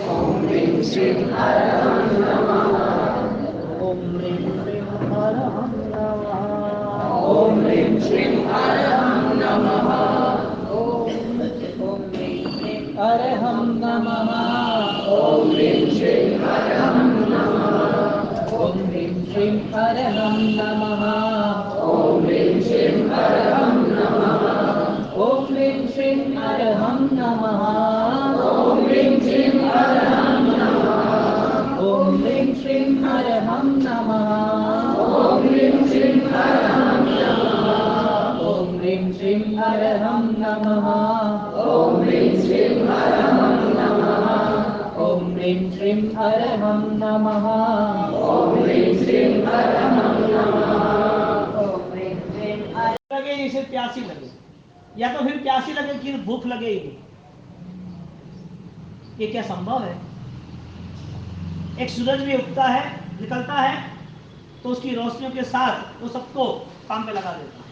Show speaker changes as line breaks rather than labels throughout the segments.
ओम ह्रीं श्रीं हरहं नमः।
ओम ह्रीं श्रीं हरहं नमः।
ओम ह्रीं श्रीं हरहं नमः।
ओम ह्रीं श्रीं हरहं नमः।
ओम ह्रीं श्रीं हरहं नमः।
ओम ह्रीं श्रीं हरहं नमः।
ओम ह्रीं श्रीं हरहं नमः।
ओम ह्रीं श्रीं हरहं नमः।
ओम ह्रीं श्रीं हरहं नमः।
ओम ह्रीं श्रीं हरहं नमः।
ओम ह्रीं श्रीं हरहं नमः।
ओम ह्रीं श्रीं हरहं नमः।
ओम ह्रीं श्रीं हरहं नमः।
ओम ह्रीं श्रीं हरहं नमः।
ओम ह्रीं श्रीं हरहं नमः।
ओम ह्रीं श्रीं
लगे इसे प्यासी लगे, या तो फिर प्यासी लगे कि भूख लगे ही नहीं। ये क्या संभव है? एक सूरज भी उगता है, निकलता है, तो उसकी रोशनियों के साथ वो सबको काम पे लगा देता है।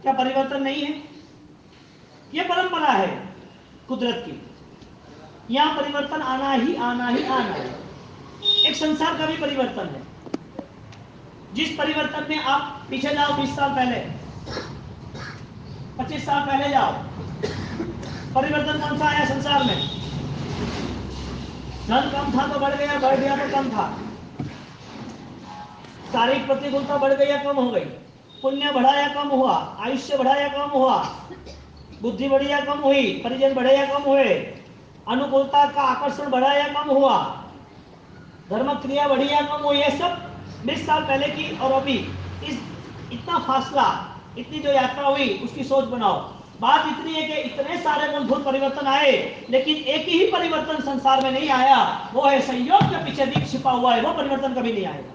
क्या परिवर्तन नहीं है? ये परंपरा है कुदरत की। यहाँ परिवर्तन आना ही आना ही आना है। एक संसार का भी परिवर्तन है। जिस परिवर्तन में आप पीछे जाओ 20 साल पहले, 25 साल पहले जाओ, परिवर्तन कौन सा आया संसार में? धन कम था तो बढ़ गया, बढ़ गया तो कम था। शारीरिक प्रतिकूलता बढ़ गई या कम हो गई? पुण्य बढ़ा या कम हुआ? आयुष्य बढ़ा या कम हुआ? बुद्धि बढ़ी या कम हुई? परिजन बढ़े या कम हुए? अनुकूलता का आकर्षण बढ़ा या कम हुआ? धर्म क्रिया बढ़ी या कम हुई? ये सब 20 साल पहले की और अभी इतना फासला, इतनी जो यात्रा हुई उसकी सोच बनाओ। बात इतनी है कि इतने सारे मूलभूत परिवर्तन आए, लेकिन एक ही परिवर्तन संसार में नहीं आया, वो है संयोग के पीछे दीप छिपा हुआ है। वो परिवर्तन कभी नहीं आएगा।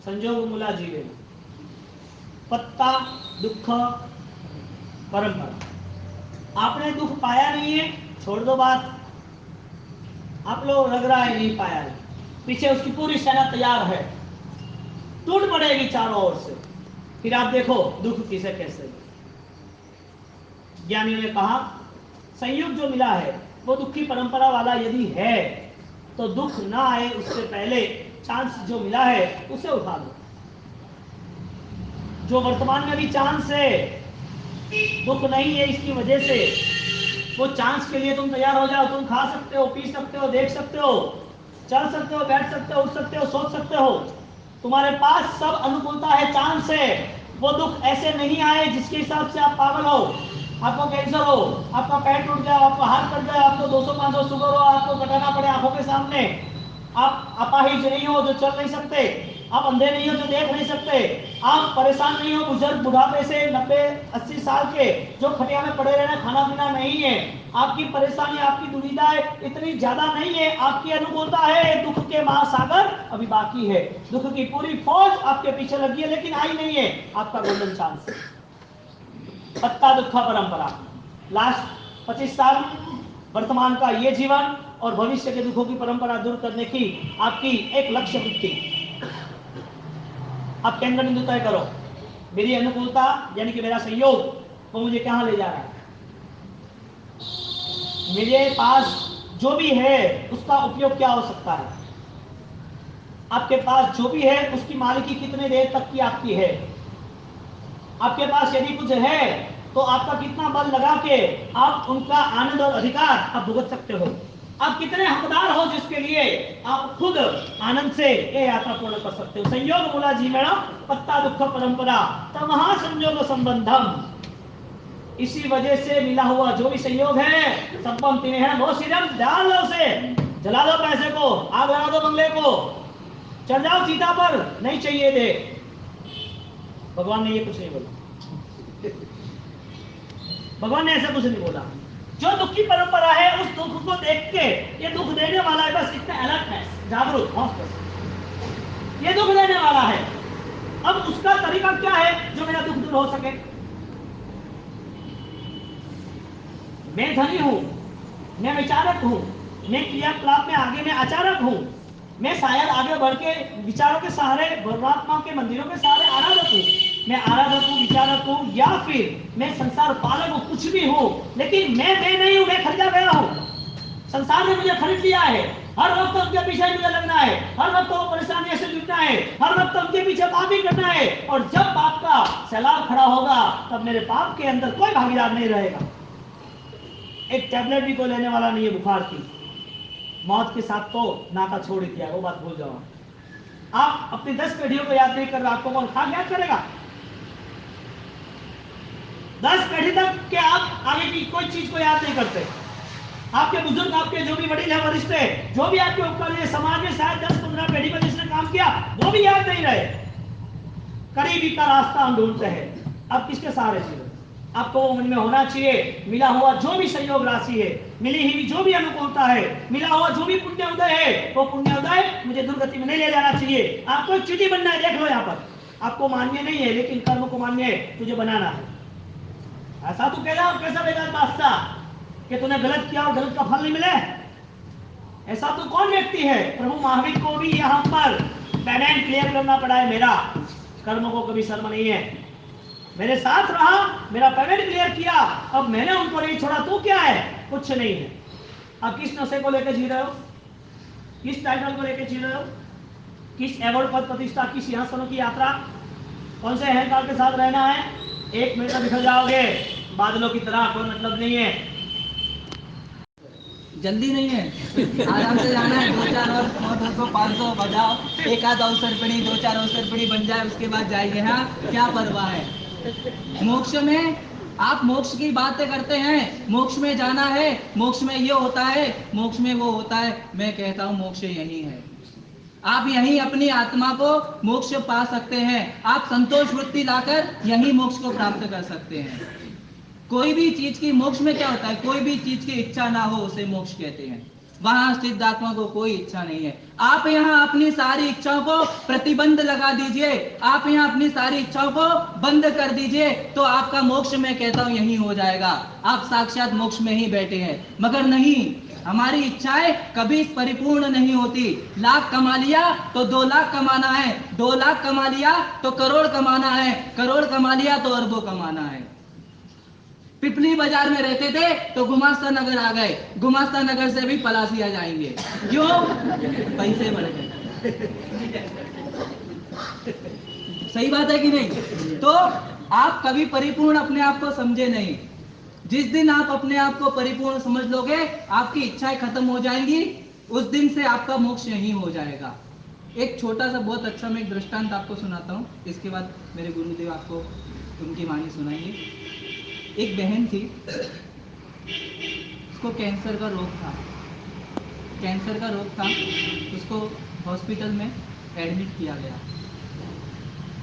संयोग मूला जीवे, पत्ता दुख परंपरा। आपने दुख पाया नहीं है, छोड़ दो बात। आप लोग लग रहा है नहीं पाया है, पीछे उसकी पूरी सेना तैयार है, टूट पड़ेगी चारों ओर से। फिर आप देखो दुख किसे कैसे। ज्ञानियों ने कहा संयोग जो मिला है वो दुख की परंपरा वाला यदि है तो दुख ना आए उससे पहले चांस जो मिला है उसे उठा दो। जो वर्तमान में भी चांस है, दुख नहीं है इसकी वजह से, वो चांस के लिए तुम तैयार हो जाओ। तुम खा सकते हो, पी सकते हो, देख सकते हो, चल सकते हो, बैठ सकते हो, उठ सकते हो, सोच सकते हो। तुम्हारे पास सब अनुकूलता है, चांस है। वो दुख ऐसे नहीं आए जिसके हिसाब से आप पागल हो, आपको कैंसर हो, आपका पैर टूट जाए, आपका हाथ कट जाए, आपको 200-500 शुगर हो, आपको कटाना पड़े आंखों के सामने, आप अपाहिज नहीं हो जो चल नहीं सकते, आप अंधे नहीं हो जो देख नहीं सकते, आप परेशान नहीं हो बुजुर्ग बुढ़ापे से 90-80 साल के जो खटिया में पड़े रहना, खाना पीना नहीं है। आपकी परेशानी, आपकी दुविधाएं इतनी ज्यादा नहीं है, आपकी अनुकूलता है। दुख के महासागर अभी बाकी है, दुख की पूरी फौज आपके पीछे लगी है, लेकिन आई नहीं है। आपका गोल्डन चांस, पत्ता दुख परंपरा। लास्ट 25 साल वर्तमान का ये जीवन और भविष्य के दुखों की परंपरा दूर करने की आपकी एक लक्ष्य वृत्ति। आप केंद्र बिंदु तय करो, मेरी अनुकूलता यानी कि मेरा संयोग वो मुझे कहां ले जा रहा है। मेरे पास जो भी है उसका उपयोग क्या हो सकता है। आपके पास जो भी है उसकी मालिकी कितने देर तक की आपकी है। आपके पास यदि कुछ है तो आपका कितना बल लगा के आप उनका आनंद और अधिकार आप भुगत सकते हो। आप कितने हकदार हो जिसके लिए आप खुद आनंद से ये यात्रा पूर्ण कर सकते हो। संयोग मूला जीवेण पत्ता दुख परंपरा तमहा संयोग संबंधम। इसी वजह से मिला हुआ जो भी संयोग है संपम तीन है वो सीरम डाल दो, उसे जला दो, पैसे को आग लगा दो, बंगले को चढ़ जाओ चीता पर, नहीं चाहिए दे। भगवान ने ये कुछ नहीं बोला, भगवान ने ऐसा कुछ नहीं बोला। जो दुख की परंपरा है उस दुख को देख के ये दुख देने वाला है, बस इतने अलर्ट है, जागरूक हॉस्पिटल, ये दुख देने वाला है। अब उसका तरीका क्या है जो मेरा दुख दूर हो सके। मैं धनी हूं, मैं विचारक हूं, मैं क्रियाकलाप में आगे मैं आचारक हूं, मैं शायद आगे बढ़ के विचारों के सहारे परमात्मा के मंदिरों के सहारे आराधक हूं, मैं आराधक हूं, विचारक हूं, या फिर मैं संसार पालक हूं, कुछ भी हूं, लेकिन मैं नहीं हूं। खरीदा गया हूँ, संसार ने मुझे खरीद लिया है, हर वक्त उनके पीछे मुझे लगना है, हर वक्त वो परेशानियों से जुटना है, हर वक्त उनके पीछे पाप ही करना है, और जब पाप का सैलाब खड़ा होगा तब मेरे पाप के अंदर कोई भागीदार नहीं रहेगा। एक टैबलेट भी कोई लेने वाला नहीं है बुखार की, मौत के साथ तो नाता छोड़ ही दिया, वो बात भूल जाओ। आप अपनी 10 पीढ़ियों को याद नहीं कर रहे, आपको कौन खाक याद करेगा? 10 पीढ़ी तक के आप आगे की कोई चीज को याद नहीं करते। आपके बुजुर्ग, आपके जो भी वडील है, वरिष्ठ है, जो भी आपके ऊपर है, समाज में शायद 10-15 पीढ़ी पर जिसने काम किया वो भी याद नहीं रहे। करीबी का रास्ता हम ढूंढते हैं। अब किसके सहारे जीवन? आपको वो मन में होना चाहिए, मिला हुआ जो भी संयोग राशि है, मिली हुई जो भी अनुकूलता है, मिला हुआ जो भी पुण्य उदय है, वो पुण्य उदय मुझे दुर्गति में नहीं ले जाना चाहिए। आपको एक चीटी बनना है, देख लो यहाँ पर, आपको मान्य नहीं है लेकिन कर्म को मान्य है, तुझे बनाना है। ऐसा तो कह रहा हूं, कैसा बेकार बादशाह कि तूने गलत किया और गलत का फल नहीं मिले? ऐसा तो कौन व्यक्ति है? प्रभु महावीर को भी यहाँ पर पेमेंट क्लियर करना पड़ा है। मेरा कर्मों को कभी शर्म नहीं है, मेरे साथ रहा, मेरा पेमेंट क्लियर किया, अब मैंने उनको नहीं छोड़ा, तू क्या है? कुछ नहीं है। अब किस नशे को लेकर जी रहे हो? किस टाइटल को लेकर जी रहे हो? किस अवार्ड, पद प्रतिष्ठा, किस सिंहासनों की यात्रा, कौन से अहंकार के साथ रहना है? 1 मिनट में बिखर जाओगे बादलों की तरह, कोई मतलब नहीं है।
जल्दी नहीं है, आराम से जाना है। 2-4 और 200 500 बजाओ, एक आध अवसर पड़ी, 2-4 अवसर पड़ी बन जाए, उसके बाद जाइए। हाँ, क्या परवाह है। मोक्ष में आप मोक्ष की बातें करते हैं, मोक्ष में जाना है, मोक्ष में ये होता है, मोक्ष में वो होता है। मैं कहता हूँ मोक्ष यही है। आप यहीं अपनी आत्मा को मोक्ष पा सकते हैं। आप संतोष वृत्ति लाकर यहीं मोक्ष को प्राप्त कर सकते हैं। कोई भी चीज की मोक्ष में क्या होता है, कोई भी चीज की इच्छा ना हो उसे मोक्ष कहते हैं। वहां सिद्ध आत्मा को कोई इच्छा नहीं है। आप यहाँ अपनी सारी इच्छाओं को प्रतिबंध लगा दीजिए, आप यहाँ अपनी सारी इच्छाओं को बंद कर दीजिए, तो आपका मोक्ष मैं कहता हूँ यही हो जाएगा। आप साक्षात मोक्ष में ही बैठे हैं। मगर नहीं, हमारी इच्छाएं कभी परिपूर्ण नहीं होती। लाख कमा लिया तो 2 लाख कमाना है, 2 लाख कमा लिया तो करोड़ कमाना है, करोड़ कमा लिया तो अरबों कमाना है। पिपली बाजार में रहते थे तो गुमास्ता नगर आ गए, गुमास्ता नगर से भी पलासिया जाएंगे। क्यों? पैसे बढ़ गए। सही बात है कि नहीं? तो आप कभी परिपूर्ण अपने आप को समझे नहीं। जिस दिन आप अपने आप को परिपूर्ण समझ लोगे, आपकी इच्छाएं खत्म हो जाएंगी, उस दिन से आपका मोक्ष यही हो जाएगा। एक छोटा सा बहुत अच्छा मैं एक दृष्टांत आपको सुनाता हूँ, इसके बाद मेरे गुरुदेव आपको उनकी वाणी सुनाएंगे। एक बहन थी, उसको कैंसर का रोग था, कैंसर का रोग था, उसको हॉस्पिटल में एडमिट किया गया।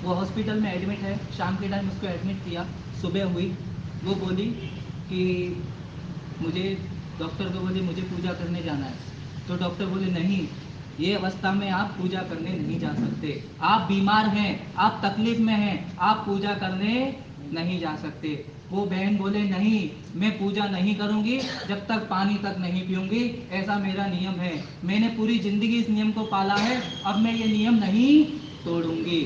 वो हॉस्पिटल में एडमिट है, शाम के टाइम उसको एडमिट किया, सुबह हुई, वो बोली कि मुझे, डॉक्टर को बोले मुझे पूजा करने जाना है। तो डॉक्टर बोले नहीं, ये अवस्था में आप पूजा करने नहीं जा सकते, आप बीमार हैं, आप तकलीफ में हैं, आप पूजा करने नहीं जा सकते। वो बहन बोले नहीं, मैं पूजा नहीं करूंगी जब तक पानी तक नहीं पीऊंगी, ऐसा मेरा नियम है, मैंने पूरी जिंदगी इस नियम को पाला है, अब मैं ये नियम नहीं तोड़ूंगी।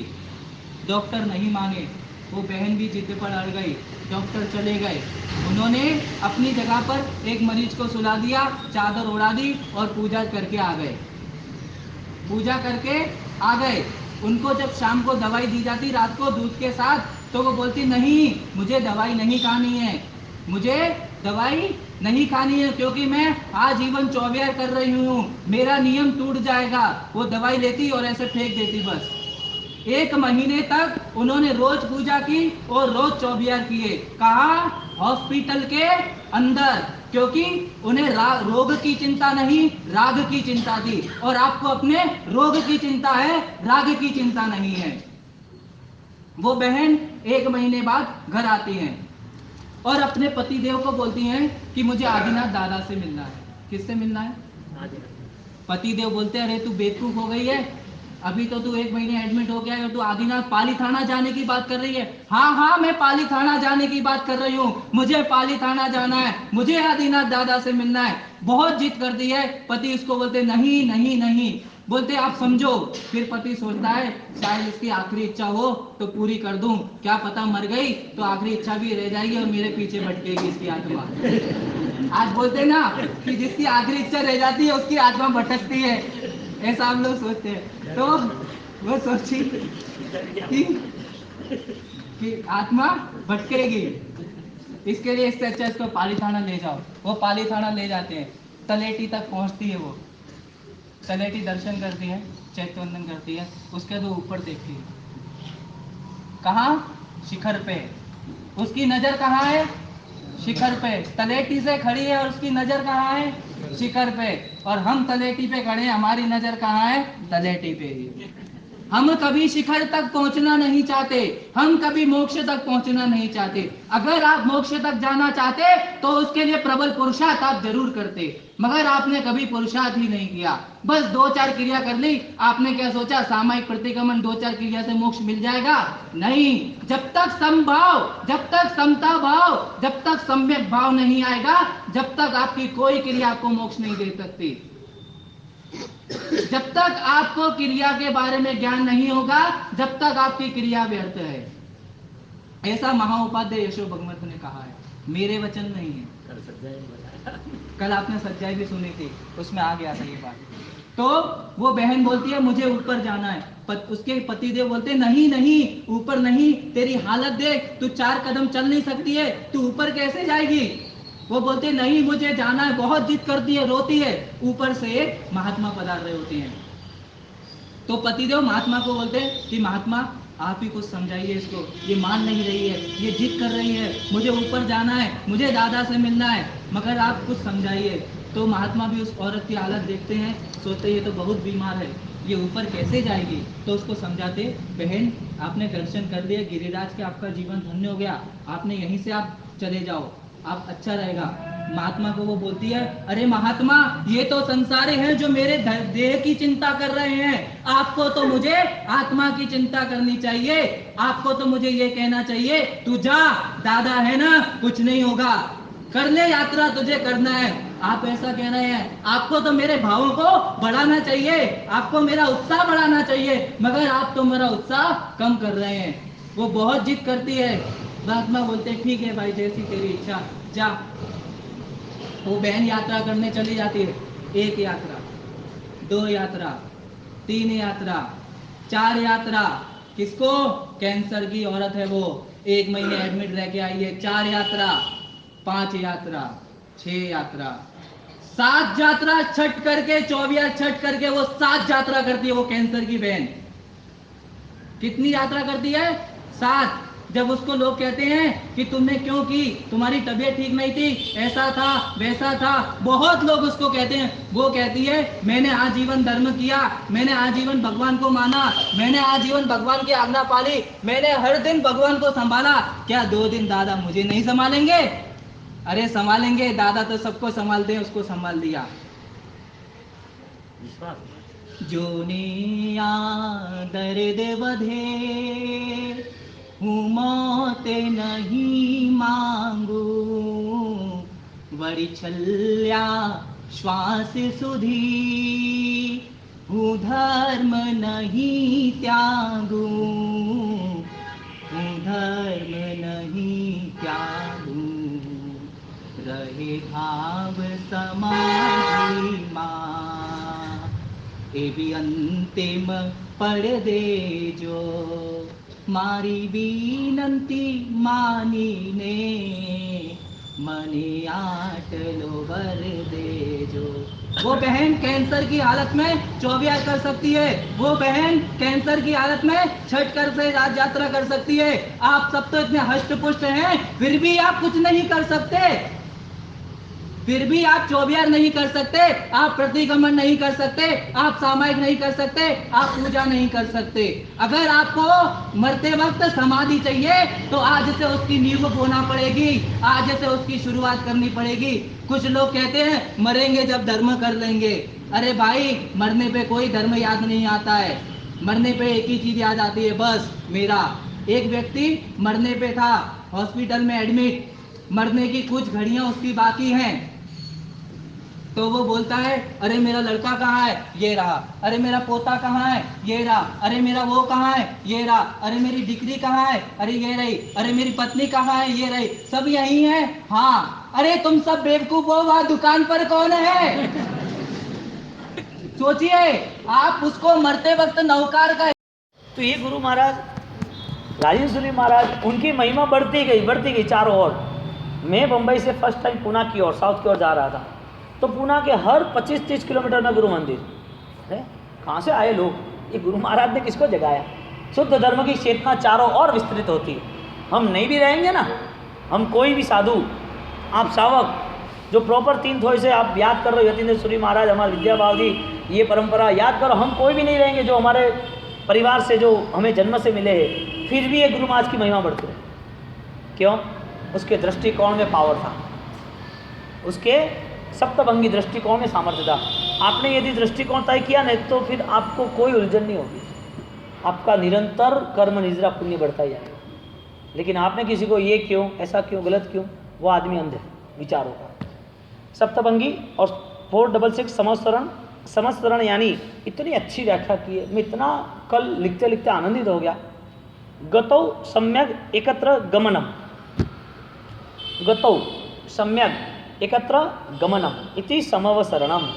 डॉक्टर नहीं माने, वो बहन भी जिद पर अड़ गई, डॉक्टर चले गए। उन्होंने अपनी जगह पर एक मरीज को सुला दिया, चादर उड़ा दी और पूजा करके आ गए। पूजा करके आ गए। उनको जब शाम को दवाई दी जाती रात को दूध के साथ, तो वो बोलती नहीं, मुझे दवाई नहीं खानी है, मुझे दवाई नहीं खानी है, क्योंकि मैं आजीवन चौबियार कर रही हूँ, मेरा नियम टूट जाएगा। वो दवाई लेती और ऐसे फेंक देती। बस 1 महीने तक उन्होंने रोज पूजा की और रोज चौबियार किए। कहाँ? हॉस्पिटल के अंदर, क्योंकि उन्हें रोग की चिंता नहीं, राग की चिंता थी। और आपको अपने रोग की चिंता है, राग की चिंता नहीं है। वो बहन 1 महीने बाद घर आती हैं और अपने पति देव को बोलती हैं कि मुझे आदिनाथ दादा से मिलना है। किससे मिलना है? पति देव बोलते हैं अरे तू बेवकूफ हो गई है, अभी तो तू 1 महीने एडमिट हो गया है और तू आदिनाथ पाली थाना जाने की बात कर रही है। हाँ हाँ, मैं पाली थाना जाने की बात कर रही हूँ, मुझे पाली थाना जाना है, मुझे आदिनाथ दादा से मिलना है। बहुत जिद कर दी है। पति उसको बोलते नहीं नहीं नहीं, बोलते आप समझो। फिर पति सोचता है शायद इसकी आखिरी इच्छा हो तो पूरी कर दूं, क्या पता मर गई तो आखिरी इच्छा भी रह जाएगी और मेरे पीछे भटकेगी इसकी आत्मा। आज बोलते हैं ना कि जिसकी आखिरी इच्छा रह जाती है उसकी आत्मा भटकती है, ऐसा हम लोग सोचते हैं। तो वो सोची कि आत्मा भटकेगी, इसके लिए इससे अच्छा इसको पाली थाना ले जाओ। वो पाली थाना ले जाते हैं, तलेटी तक पहुंचती है। वो तलेटी दर्शन करती है, चैतवंदन करती है, उसके तो ऊपर देखती है। कहाँ? शिखर पे। उसकी नजर कहाँ है? शिखर पे। तलेटी से खड़ी है और उसकी नजर कहाँ है? शिखर पे। और हम तलेटी पे खड़े हैं, हमारी नजर कहाँ है? तलेटी पे ही। हम कभी शिखर तक पहुंचना नहीं चाहते, हम कभी मोक्ष तक पहुंचना नहीं चाहते। अगर आप मोक्ष तक जाना चाहते तो उसके लिए प्रबल पुरुषार्थ आप जरूर करते, मगर आपने कभी पुरुषार्थ ही नहीं किया। बस 2-4 क्रिया कर ली। आपने क्या सोचा? सामायिक प्रतिक्रमण 2-4 क्रिया से मोक्ष मिल जाएगा? नहीं। जब तक समभाव, जब तक समता भाव, जब तक सम्यक भाव नहीं आएगा, जब तक आपकी कोई क्रिया आपको मोक्ष नहीं दे सकती। जब तक आपको क्रिया के बारे में ज्ञान नहीं होगा, जब तक आपकी क्रिया व्यर्थ है। ऐसा महाउपाध्याय यशो भगवंत ने कहा है, मेरे वचन नहीं है। कल आपने सच्चाई भी सुनी थी, उसमें आ गया था ये बात। तो वो बहन बोलती है मुझे ऊपर जाना है। उसके पतिदेव बोलते नहीं नहीं, ऊपर नहीं, तेरी हालत देख, तू 4 कदम चल नहीं सकती है, तू ऊपर कैसे जाएगी? वो बोलते नहीं मुझे जाना है, बहुत जिद करती है, रोती है। ऊपर से एक महात्मा पधार रहे होते हैं। तो पतिदेव महात्मा को बोलते हैं कि महात्मा आप ही कुछ समझाइए इसको, ये मान नहीं रही है, ये जिद कर रही है, मुझे ऊपर जाना है, मुझे दादा से मिलना है, मगर आप कुछ समझाइए। तो महात्मा भी उस औरत की हालत देखते हैं, सोचते ये तो बहुत बीमार है, ये ऊपर कैसे जाएगी? तो उसको समझाते, बहन आपने दर्शन कर लिए गिरिराज के, आपका जीवन धन्य हो गया, आपने यहीं से आप चले जाओ, आप अच्छा रहेगा। महात्मा को वो बोलती है, अरे महात्मा ये तो संसारी हैं जो मेरे देह की चिंता कर रहे हैं, आपको तो मुझे आत्मा की चिंता करनी चाहिए, आपको तो मुझे ये कहना चाहिए तू जा, दादा है ना, कुछ नहीं होगा, कर ले यात्रा, तुझे करना है। आप ऐसा कह रहे हैं, आपको तो मेरे भावों को बढ़ाना चाहिए, आपको मेरा उत्साह बढ़ाना चाहिए, मगर आप तो मेरा उत्साह कम कर रहे हैं। वो बहुत जिद करती है। महात्मा बोलते ठीक है भाई, जैसी तेरी इच्छा, जा। वो बहन यात्रा करने चली जाती है। 1 यात्रा, 2 यात्रा, 3 यात्रा, 4 यात्रा। किसको? कैंसर की औरत है वो, 1 महीने एडमिट रह के आई है। 4 यात्रा, 5 यात्रा, 6 यात्रा, 7 यात्रा छठ करके, 24 छठ करके वो 7 यात्रा करती है वो कैंसर की बहन। कितनी यात्रा करती है? 7। जब उसको लोग कहते हैं कि तुमने क्यों की, तुम्हारी तबीयत ठीक नहीं थी, ऐसा था वैसा था, बहुत लोग उसको कहते हैं। वो कहती है मैंने आजीवन धर्म किया, मैंने आजीवन भगवान को माना, मैंने आजीवन भगवान की आज्ञा पाली, मैंने हर दिन भगवान को संभाला, क्या 2 दिन दादा मुझे नहीं संभालेंगे? अरे संभालेंगे, दादा तो सबको संभालते हैं, उसको संभाल दिया। जोने दर्द बधे हूँ मौत नहीं मांगू, वरी छल्या श्वास सुधी हूँ धर्म नहीं त्यागू, हूँ धर्म नहीं त्यागू, रहे भाव समाधि मां, एवी अंतिम पड़ दे जो, मारी विनंती मानीने, मने आटलो वर दे जो। वो बहन कैंसर की हालत में 24 कर सकती है, वो बहन कैंसर की हालत में छठ कर से राज यात्रा कर सकती है। आप सब तो इतने हष्ट पुष्ट हैं, फिर भी आप कुछ नहीं कर सकते, फिर भी आप 24 नहीं कर सकते, आप प्रतिक्रमण नहीं कर सकते, आप सामायिक नहीं कर सकते, आप पूजा नहीं कर सकते। अगर आपको मरते वक्त समाधि चाहिए तो आज से उसकी नींव बोना पड़ेगी, आज से उसकी शुरुआत करनी पड़ेगी। कुछ लोग कहते हैं मरेंगे जब धर्म कर लेंगे। अरे भाई, मरने पे कोई धर्म याद नहीं आता है, मरने पे एक ही चीज याद आती है, बस मेरा। एक व्यक्ति मरने पे था, हॉस्पिटल में एडमिट, मरने की कुछ घड़ियां उसकी बाकी हैं, तो वो बोलता है अरे मेरा लड़का कहाँ है, ये रहा, अरे मेरा पोता कहाँ है, ये रहा, अरे मेरा वो कहाँ है, ये रहा, अरे मेरी डिग्री कहाँ है, अरे ये रही, अरे मेरी पत्नी कहाँ है, ये रही, सब यही है। हाँ, अरे तुम सब बेवकूफ हो, वहां दुकान पर कौन है? सोचिए, आप उसको मरते वक्त नौकार का।
तो ये गुरु महाराज राजेश्वरी महाराज, उनकी महिमा बढ़ती गई चारों ओर। मैं बम्बई से फर्स्ट टाइम पूना की ओर, साउथ की ओर जा रहा था, तो पूना के हर 25-30 किलोमीटर में गुरु मंदिर है। कहाँ से आए लोग? ये गुरु महाराज ने किसको जगाया? शुद्ध धर्म की चेतना चारों ओर विस्तृत होती है। हम नहीं भी रहेंगे ना, हम कोई भी साधु, आप शावक जो प्रॉपर 3 थोड़े से आप याद कर रहे हो, यतीन्द्र महाराज, हमारे विद्या बाबू, ये परंपरा याद करो। हम कोई भी नहीं रहेंगे जो हमारे परिवार से, जो हमें जन्म से मिले हैं, फिर भी ये गुरु महाराज की महिमा बढ़ती है। क्यों? उसके दृष्टिकोण में पावर था, उसके सप्तभंगी दृष्टिकोण में सामर्थ्य था। आपने यदि दृष्टिकोण तय किया नहीं तो फिर आपको कोई उलझन नहीं होगी, आपका निरंतर कर्म निजरा पुण्य बढ़ता ही जाएगा। लेकिन आपने किसी को ये क्यों, ऐसा क्यों, गलत क्यों, वो आदमी अंध है विचारों का। सप्तभंगी और 466 समस्तरण यानी इतनी अच्छी व्याख्या की है, मैं इतना कल लिखते लिखते आनंदित हो गया। गतौ सम्यक एकत्र गमनम, गतौ सम्यक एकत्र गमनम इति समवसरणम।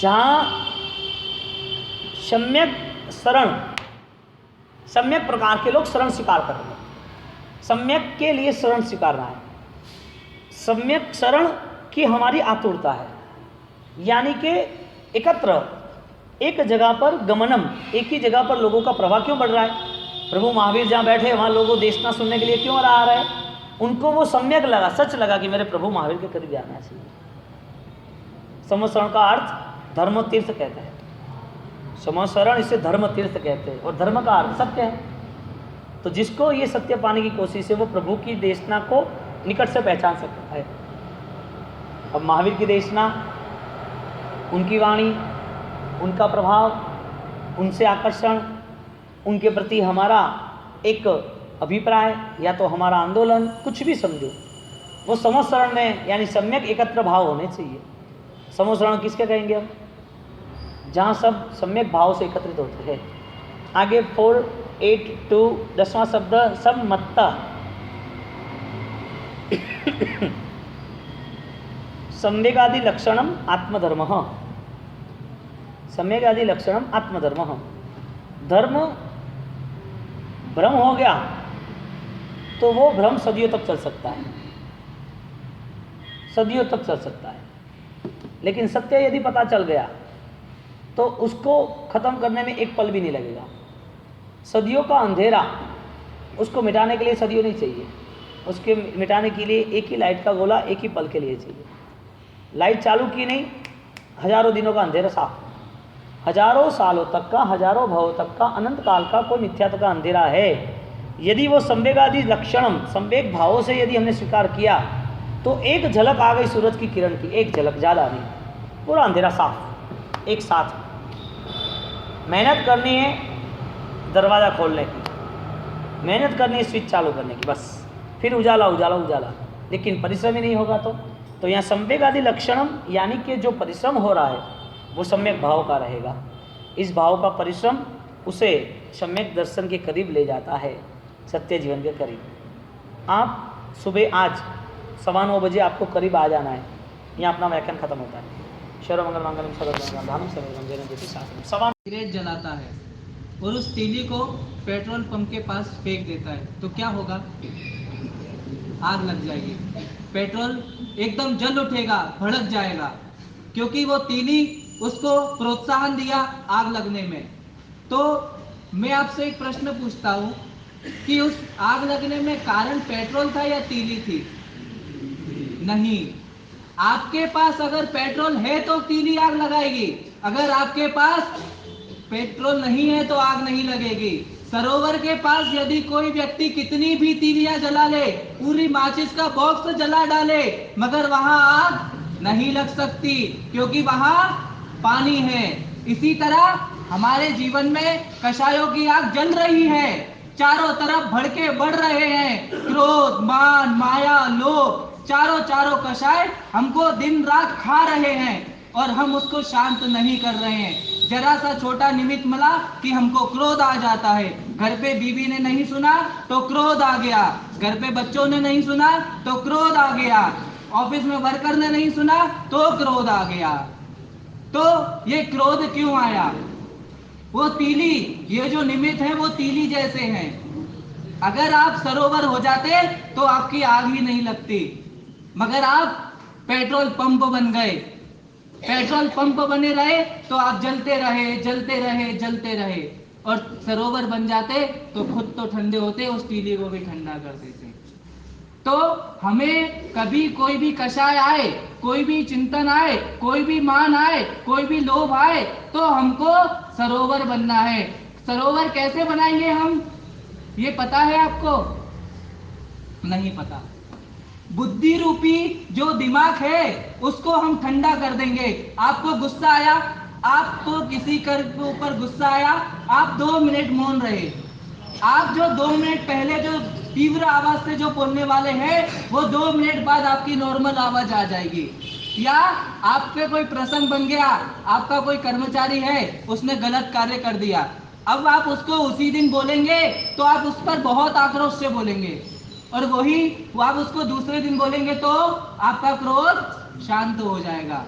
जहाँ सम्यक शरण, सम्यक प्रकार के लोग शरण स्वीकार कर रहे हैं, सम्यक के लिए शरण स्वीकारना है, सम्यक शरण की हमारी आतुरता है। यानी कि एकत्र, एक जगह पर गमनम, एक ही जगह पर लोगों का प्रवाह क्यों बढ़ रहा है? प्रभु महावीर जहाँ बैठे वहाँ लोगों देशना सुनने के लिए क्यों आ रहा है? उनको वो सम्यक लगा, सच लगा कि मेरे प्रभु महावीर के करीब जाना चाहिए। समसरण का अर्थ धर्म तीर्थ कहते हैं, समसरण इसे धर्म तीर्थ कहते हैं, और धर्म का अर्थ सत्य है। तो जिसको ये सत्य पाने की कोशिश है वो प्रभु की देशना को निकट से पहचान सकता है। अब महावीर की देशना, उनकी वाणी, उनका प्रभाव, उनसे आकर्षण, उनके प्रति हमारा एक अभिप्राय या तो हमारा आंदोलन, कुछ भी समझो, वो समसरण में यानी सम्यक एकत्र भाव होने चाहिए। समसरण किसके कहेंगे हम? जहाँ सब सम्यक भाव से एकत्रित होते हैं। आगे 482 10वां शब्द सम्मत्ता। सम्यगादि लक्षणम आत्मधर्म, सम्यगादि लक्षणम आत्मधर्म। धर्म भ्रम हो गया तो वो भ्रम सदियों तक चल सकता है, सदियों तक चल सकता है। लेकिन सत्य यदि पता चल गया तो उसको खत्म करने में एक पल भी नहीं लगेगा। सदियों का अंधेरा, उसको मिटाने के लिए सदियों नहीं चाहिए, उसके मिटाने के लिए एक ही लाइट का गोला एक ही पल के लिए चाहिए। लाइट चालू की नहीं, हजारों दिनों का अंधेरा साफ, हजारों सालों तक का, हजारों भवों तक का, अनंत काल का कोई मिथ्यात्व का अंधेरा है। यदि वो संवेगादि लक्षणम, संवेग भावों से यदि हमने स्वीकार किया तो एक झलक आ गई सूरज की किरण की, एक झलक, ज़्यादा नहीं, पूरा अंधेरा साफ एक साथ। मेहनत करनी है दरवाज़ा खोलने की, मेहनत करनी है स्विच चालू करने की, बस फिर उजाला उजाला उजाला। लेकिन परिश्रम ही नहीं होगा तो यहाँ संवेगादि लक्षणम यानी कि जो परिश्रम हो रहा है वो सम्यक भाव का रहेगा। इस भाव का परिश्रम उसे सम्यक दर्शन के करीब ले जाता है, सत्य जीवन के करीब। आप सुबह आज 9:15 बजे आपको करीब आ जाना है, यहाँ अपना व्याख्यान खत्म होता है। सर्वमंगल मंगलम
सिगरेट जलाता है और उस तीली को पेट्रोल पंप के पास फेंक देता है तो क्या होगा? आग लग जाएगी, पेट्रोल एकदम जल उठेगा, भड़क जाएगा, क्योंकि वो तीली उसको प्रोत्साहन दिया आग लगने में। तो मैं आपसे एक प्रश्न पूछता हूँ कि उस आग लगने में कारण पेट्रोल था या तीली थी? नहीं। आपके पास अगर पेट्रोल है तो तीली आग लगाएगी, अगर आपके पास पेट्रोल नहीं है तो आग नहीं लगेगी। सरोवर के पास यदि कोई व्यक्ति कितनी भी तीलियां जला ले, पूरी माचिस का बॉक्स जला डाले, मगर वहां आग नहीं लग सकती क्योंकि वहां पानी है। इसी तरह हमारे जीवन में कषायों की आग जल रही है, चारों तरफ भड़के बढ़ रहे हैं, क्रोध, मान, माया, लोभ, चारों कषाय हमको दिन रात खा रहे हैं और हम उसको शांत नहीं कर रहे हैं। जरा सा छोटा निमित्त मिला कि हमको क्रोध आ जाता है। घर पे बीवी ने नहीं सुना तो क्रोध आ गया, घर पे बच्चों ने नहीं सुना तो क्रोध आ गया। ऑफिस में वर्कर ने नहीं सुना तो क्रोध आ गया। तो ये क्रोध क्यों आया? वो तीली, ये जो निमित्त है वो तीली जैसे हैं। अगर आप सरोवर हो जाते तो आपकी आग ही नहीं लगती, मगर आप पेट्रोल पंप बन गए। पेट्रोल पंप बने रहे तो आप जलते रहे जलते रहे जलते रहे, और सरोवर बन जाते तो खुद तो ठंडे होते, उस तीली को भी ठंडा कर देते। तो हमें कभी कोई भी कषाय आए, कोई भी चिंतन आए, कोई भी मान आए, कोई भी लोभ आए, तो हमको सरोवर बनना है। सरोवर कैसे बनाएंगे हम, ये पता है आपको? नहीं पता। बुद्धि रूपी जो दिमाग है उसको हम ठंडा कर देंगे। आपको गुस्सा आया, आपको किसी कर के ऊपर गुस्सा आया, आप 2 मिनट मौन रहे, आप जो 2 मिनट पहले जो तीव्र आवाज से जो बोलने वाले हैं वो 2 मिनट बाद आपकी नॉर्मल आवाज आ जाएगी। या आपके कोई प्रसंग बन गया, आपका कोई कर्मचारी है उसने गलत कार्य कर दिया, अब आप उसको उसी दिन बोलेंगे तो आप उस पर बहुत आक्रोश से बोलेंगे, और वही आप उसको दूसरे दिन बोलेंगे तो आपका क्रोध शांत हो जाएगा,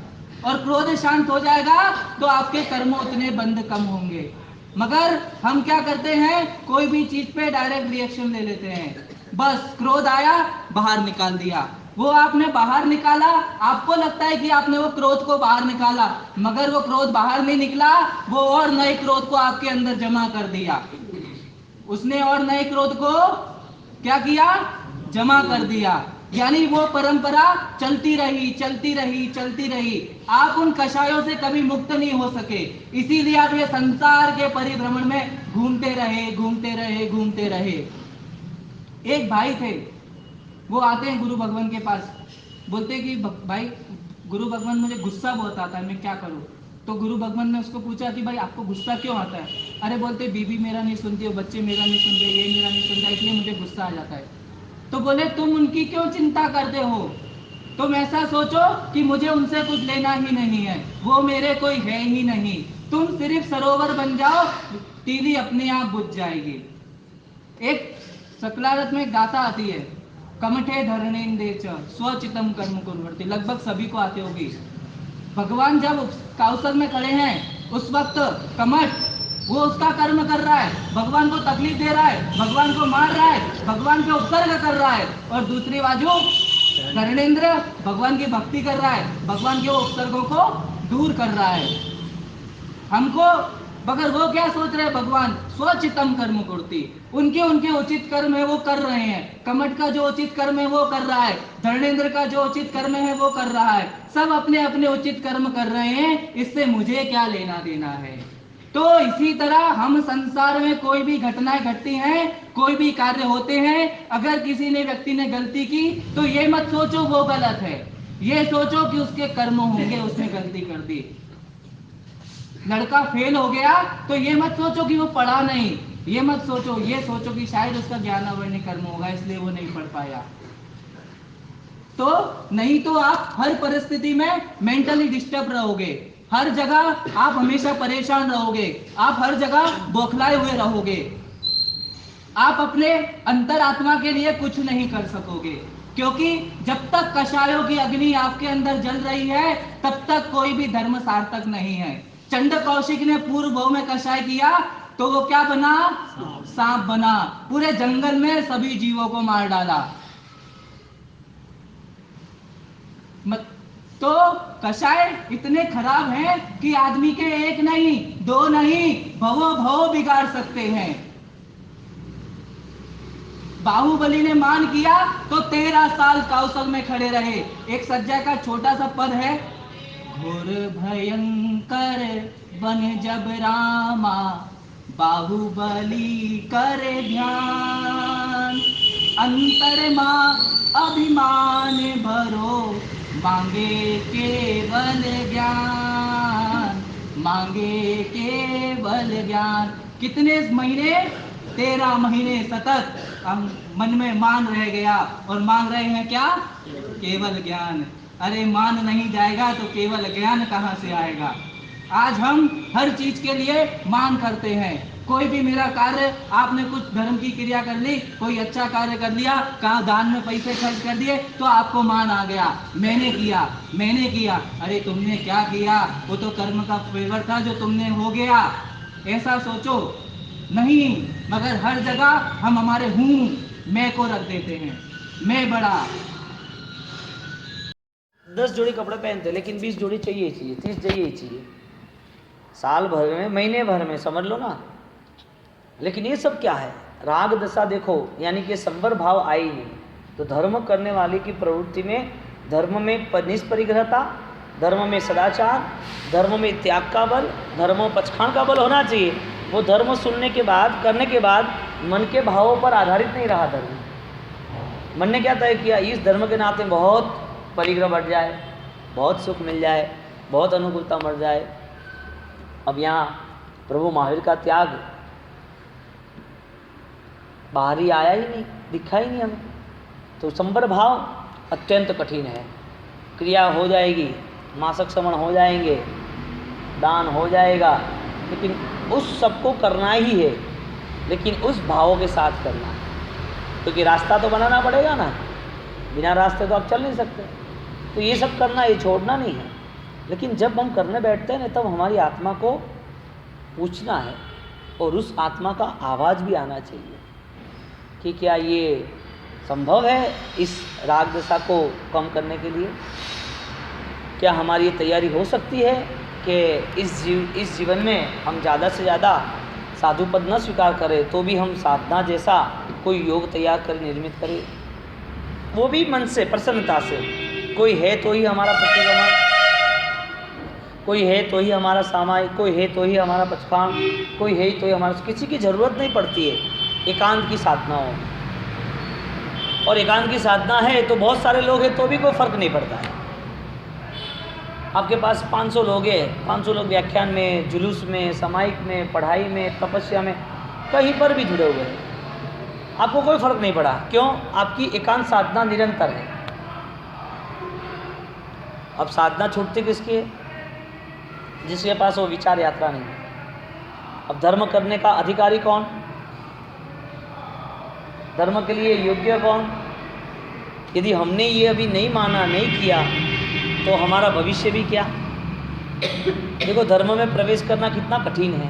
और क्रोध शांत हो जाएगा तो आपके कर्म उतने बंद कम होंगे। मगर हम क्या करते हैं, कोई भी चीज पे डायरेक्ट रिएक्शन ले लेते हैं। बस क्रोध आया, बाहर निकाल दिया। वो आपने बाहर निकाला, आपको लगता है कि आपने वो क्रोध को बाहर निकाला, मगर वो क्रोध बाहर नहीं निकला, वो और नए क्रोध को आपके अंदर जमा कर दिया। उसने और नए क्रोध को क्या किया, जमा कर दिया। यानी वो परंपरा चलती रही चलती रही चलती रही। आप उन कषायों से कभी मुक्त नहीं हो सके, इसीलिए आप ये संसार के परिभ्रमण में घूमते रहे घूमते रहे घूमते रहे। एक भाई थे, वो आते हैं गुरु भगवान के पास, बोलते कि भाई गुरु भगवान मुझे गुस्सा बहुत आता है, मैं क्या करूं? तो गुरु भगवान ने उसको पूछा कि भाई आपको गुस्सा क्यों आता है? अरे बोलते बीबी मेरा नहीं सुनती, बच्चे मेरा नहीं सुनते, ये मेरा नहीं सुनता, इसलिए मुझे गुस्सा आ जाता है। तो बोले तुम उनकी क्यों चिंता करते हो? तुम ऐसा सोचो कि मुझे उनसे कुछ लेना ही नहीं है, वो मेरे कोई है ही नहीं। तुम सिर्फ सरोवर बन जाओ, तीली अपने आप बुझ जाएगी। एक सकलारत में गाथा आती है, कमठे धरणेंदे च स्वचितम कर्म कुर्वन्ति, लगभग सभी को आती होगी। भगवान जब काउसर में खड़े हैं उस वक्त कमठ वो उसका कर्म कर रहा है, भगवान को तकलीफ दे रहा है, भगवान को मार रहा है, भगवान पे उपसर्ग कर रहा है, और दूसरी बाजू धरणेंद्र भगवान की भक्ति कर रहा है, भगवान के उपसर्गों को दूर कर रहा है। हमको मगर वो क्या सोच रहे हैं, भगवान स्वचितम कर्म कुर्वन्ति, उनके उनके उचित कर्म है वो कर रहे हैं। कमठ का जो उचित कर्म है वो कर रहा है, धर्मेंद्र का जो उचित कर्म है वो कर रहा है, सब अपने अपने उचित कर्म कर रहे हैं, इससे मुझे क्या लेना देना है। तो इसी तरह हम संसार में कोई भी घटनाएं घटती हैं, कोई भी कार्य होते हैं, अगर किसी ने व्यक्ति ने गलती की तो ये मत सोचो वो गलत है, ये सोचो कि उसके कर्म होंगे, उसने गलती कर दी। लड़का फेल हो गया तो ये मत सोचो कि वो पढ़ा नहीं, ये मत सोचो, ये सोचो कि शायद उसका ज्ञानावर्ण कर्म होगा इसलिए वो नहीं पढ़ पाया। तो नहीं तो आप हर परिस्थिति में मेंटली डिस्टर्ब रहोगे, हर जगह आप हमेशा परेशान रहोगे, आप हर जगह बौखलाए हुए रहोगे, आप अपने अंतरात्मा के लिए कुछ नहीं कर सकोगे। क्योंकि जब तक कषायों की अग्नि आपके अंदर जल रही है तब तक कोई भी धर्म सार्थक नहीं है। चंड कौशिक ने पूर्व भाव में कषाय किया तो वो क्या बना, सांप बना, पूरे जंगल में सभी जीवों को मार डाला। तो कषाय इतने खराब हैं कि आदमी के एक नहीं दो नहीं भवो भव बिगाड़ सकते हैं। बाहुबली ने मान किया तो 13 साल कौशल में खड़े रहे। एक सज्जा का छोटा सा पद है, घोर भयंकर बन जब रामा बाहुबली करे ध्यान, अंतर मां अभिमान भरो मांगे केवल ज्ञान, मांगे केवल ज्ञान। कितने महीने, 13 महीने सतत हम मन में मान रह गया और मांग रहे हैं क्या, केवल ज्ञान। अरे मान नहीं जाएगा तो केवल ज्ञान कहां से आएगा। आज हम हर चीज के लिए मांग करते हैं, कोई भी मेरा कार्य, आपने कुछ धर्म की क्रिया कर ली, कोई अच्छा कार्य कर लिया, कहाँ दान में पैसे खर्च कर दिए, तो आपको मान आ गया, मैंने किया। अरे तुमने क्या किया? वो तो कर्म का फेवर था जो तुमने हो गया, ऐसा सोचो। नहीं, मगर हर जगह हम हमारे मैं को रख देते हैं, मैं बड़ा।
10 जोड़ी कपड़े पहनते, लेकिन 20 जोड़ी चाहिए 30 चाहिए, साल भर में, महीने भर में, समझ लो ना। लेकिन ये सब क्या है? राग दशा देखो, यानी कि संवर भाव आई नहीं। तो धर्म करने वाले की प्रवृत्ति में, धर्म में निष्परिग्रहता, धर्म में सदाचार, धर्म में त्याग का बल, धर्म में पचखान का बल होना चाहिए। वो धर्म सुनने के बाद, करने के बाद मन के भावों पर आधारित नहीं रहा धर्म। मन ने क्या तय किया? इस धर्म के नाते बहुत परिग्रह बढ़ जाए, बहुत सुख मिल जाए, बहुत अनुकूलता बढ़ जाए। अब यहाँ प्रभु महावीर का त्याग बाहरी आया ही नहीं, दिखा ही नहीं हमें। तो संवर भाव अत्यंत कठिन है। क्रिया हो जाएगी, मासक श्रवण हो जाएंगे, दान हो जाएगा, लेकिन उस सबको करना ही है, लेकिन उस भावों के साथ करना है। क्योंकि रास्ता तो बनाना पड़ेगा ना, बिना रास्ते तो आप चल नहीं सकते। तो ये सब करना, ये छोड़ना नहीं है। लेकिन जब हम करने बैठते हैं ना, तब हमारी आत्मा को पूछना है, और उस आत्मा का आवाज़ भी आना चाहिए कि क्या ये संभव है इस राग दशा को कम करने के लिए? क्या हमारी ये तैयारी हो सकती है कि इस जीवन में हम ज़्यादा से ज़्यादा साधु पद न स्वीकार करें, तो भी हम साधना जैसा कोई योग तैयार करें, निर्मित करें, वो भी मन से, प्रसन्नता से। कोई है तो ही हमारा प्रतिगमन, कोई है तो ही हमारा सामायिक, कोई है तो ही हमारा पचखान, कोई है तो ही हमारा, किसी की ज़रूरत नहीं पड़ती है एकांत की साधना हो। और एकांत की साधना है तो बहुत सारे लोग हैं तो भी कोई फ़र्क नहीं पड़ता है। आपके पास 500 लोग हैं, 500 लोग व्याख्यान में, जुलूस में, सामायिक में, पढ़ाई में, तपस्या में, कहीं पर भी जुड़े हुए हैं, आपको कोई फ़र्क नहीं पड़ा। क्यों? आपकी एकांत साधना निरंतर है। अब साधना छूटती किसकी है? जिसके पास वो विचार यात्रा नहीं है। अब धर्म करने का अधिकारी कौन? धर्म के लिए योग्य कौन? यदि हमने ये अभी नहीं माना, नहीं किया, तो हमारा भविष्य भी क्या? देखो, धर्म में प्रवेश करना कितना कठिन है।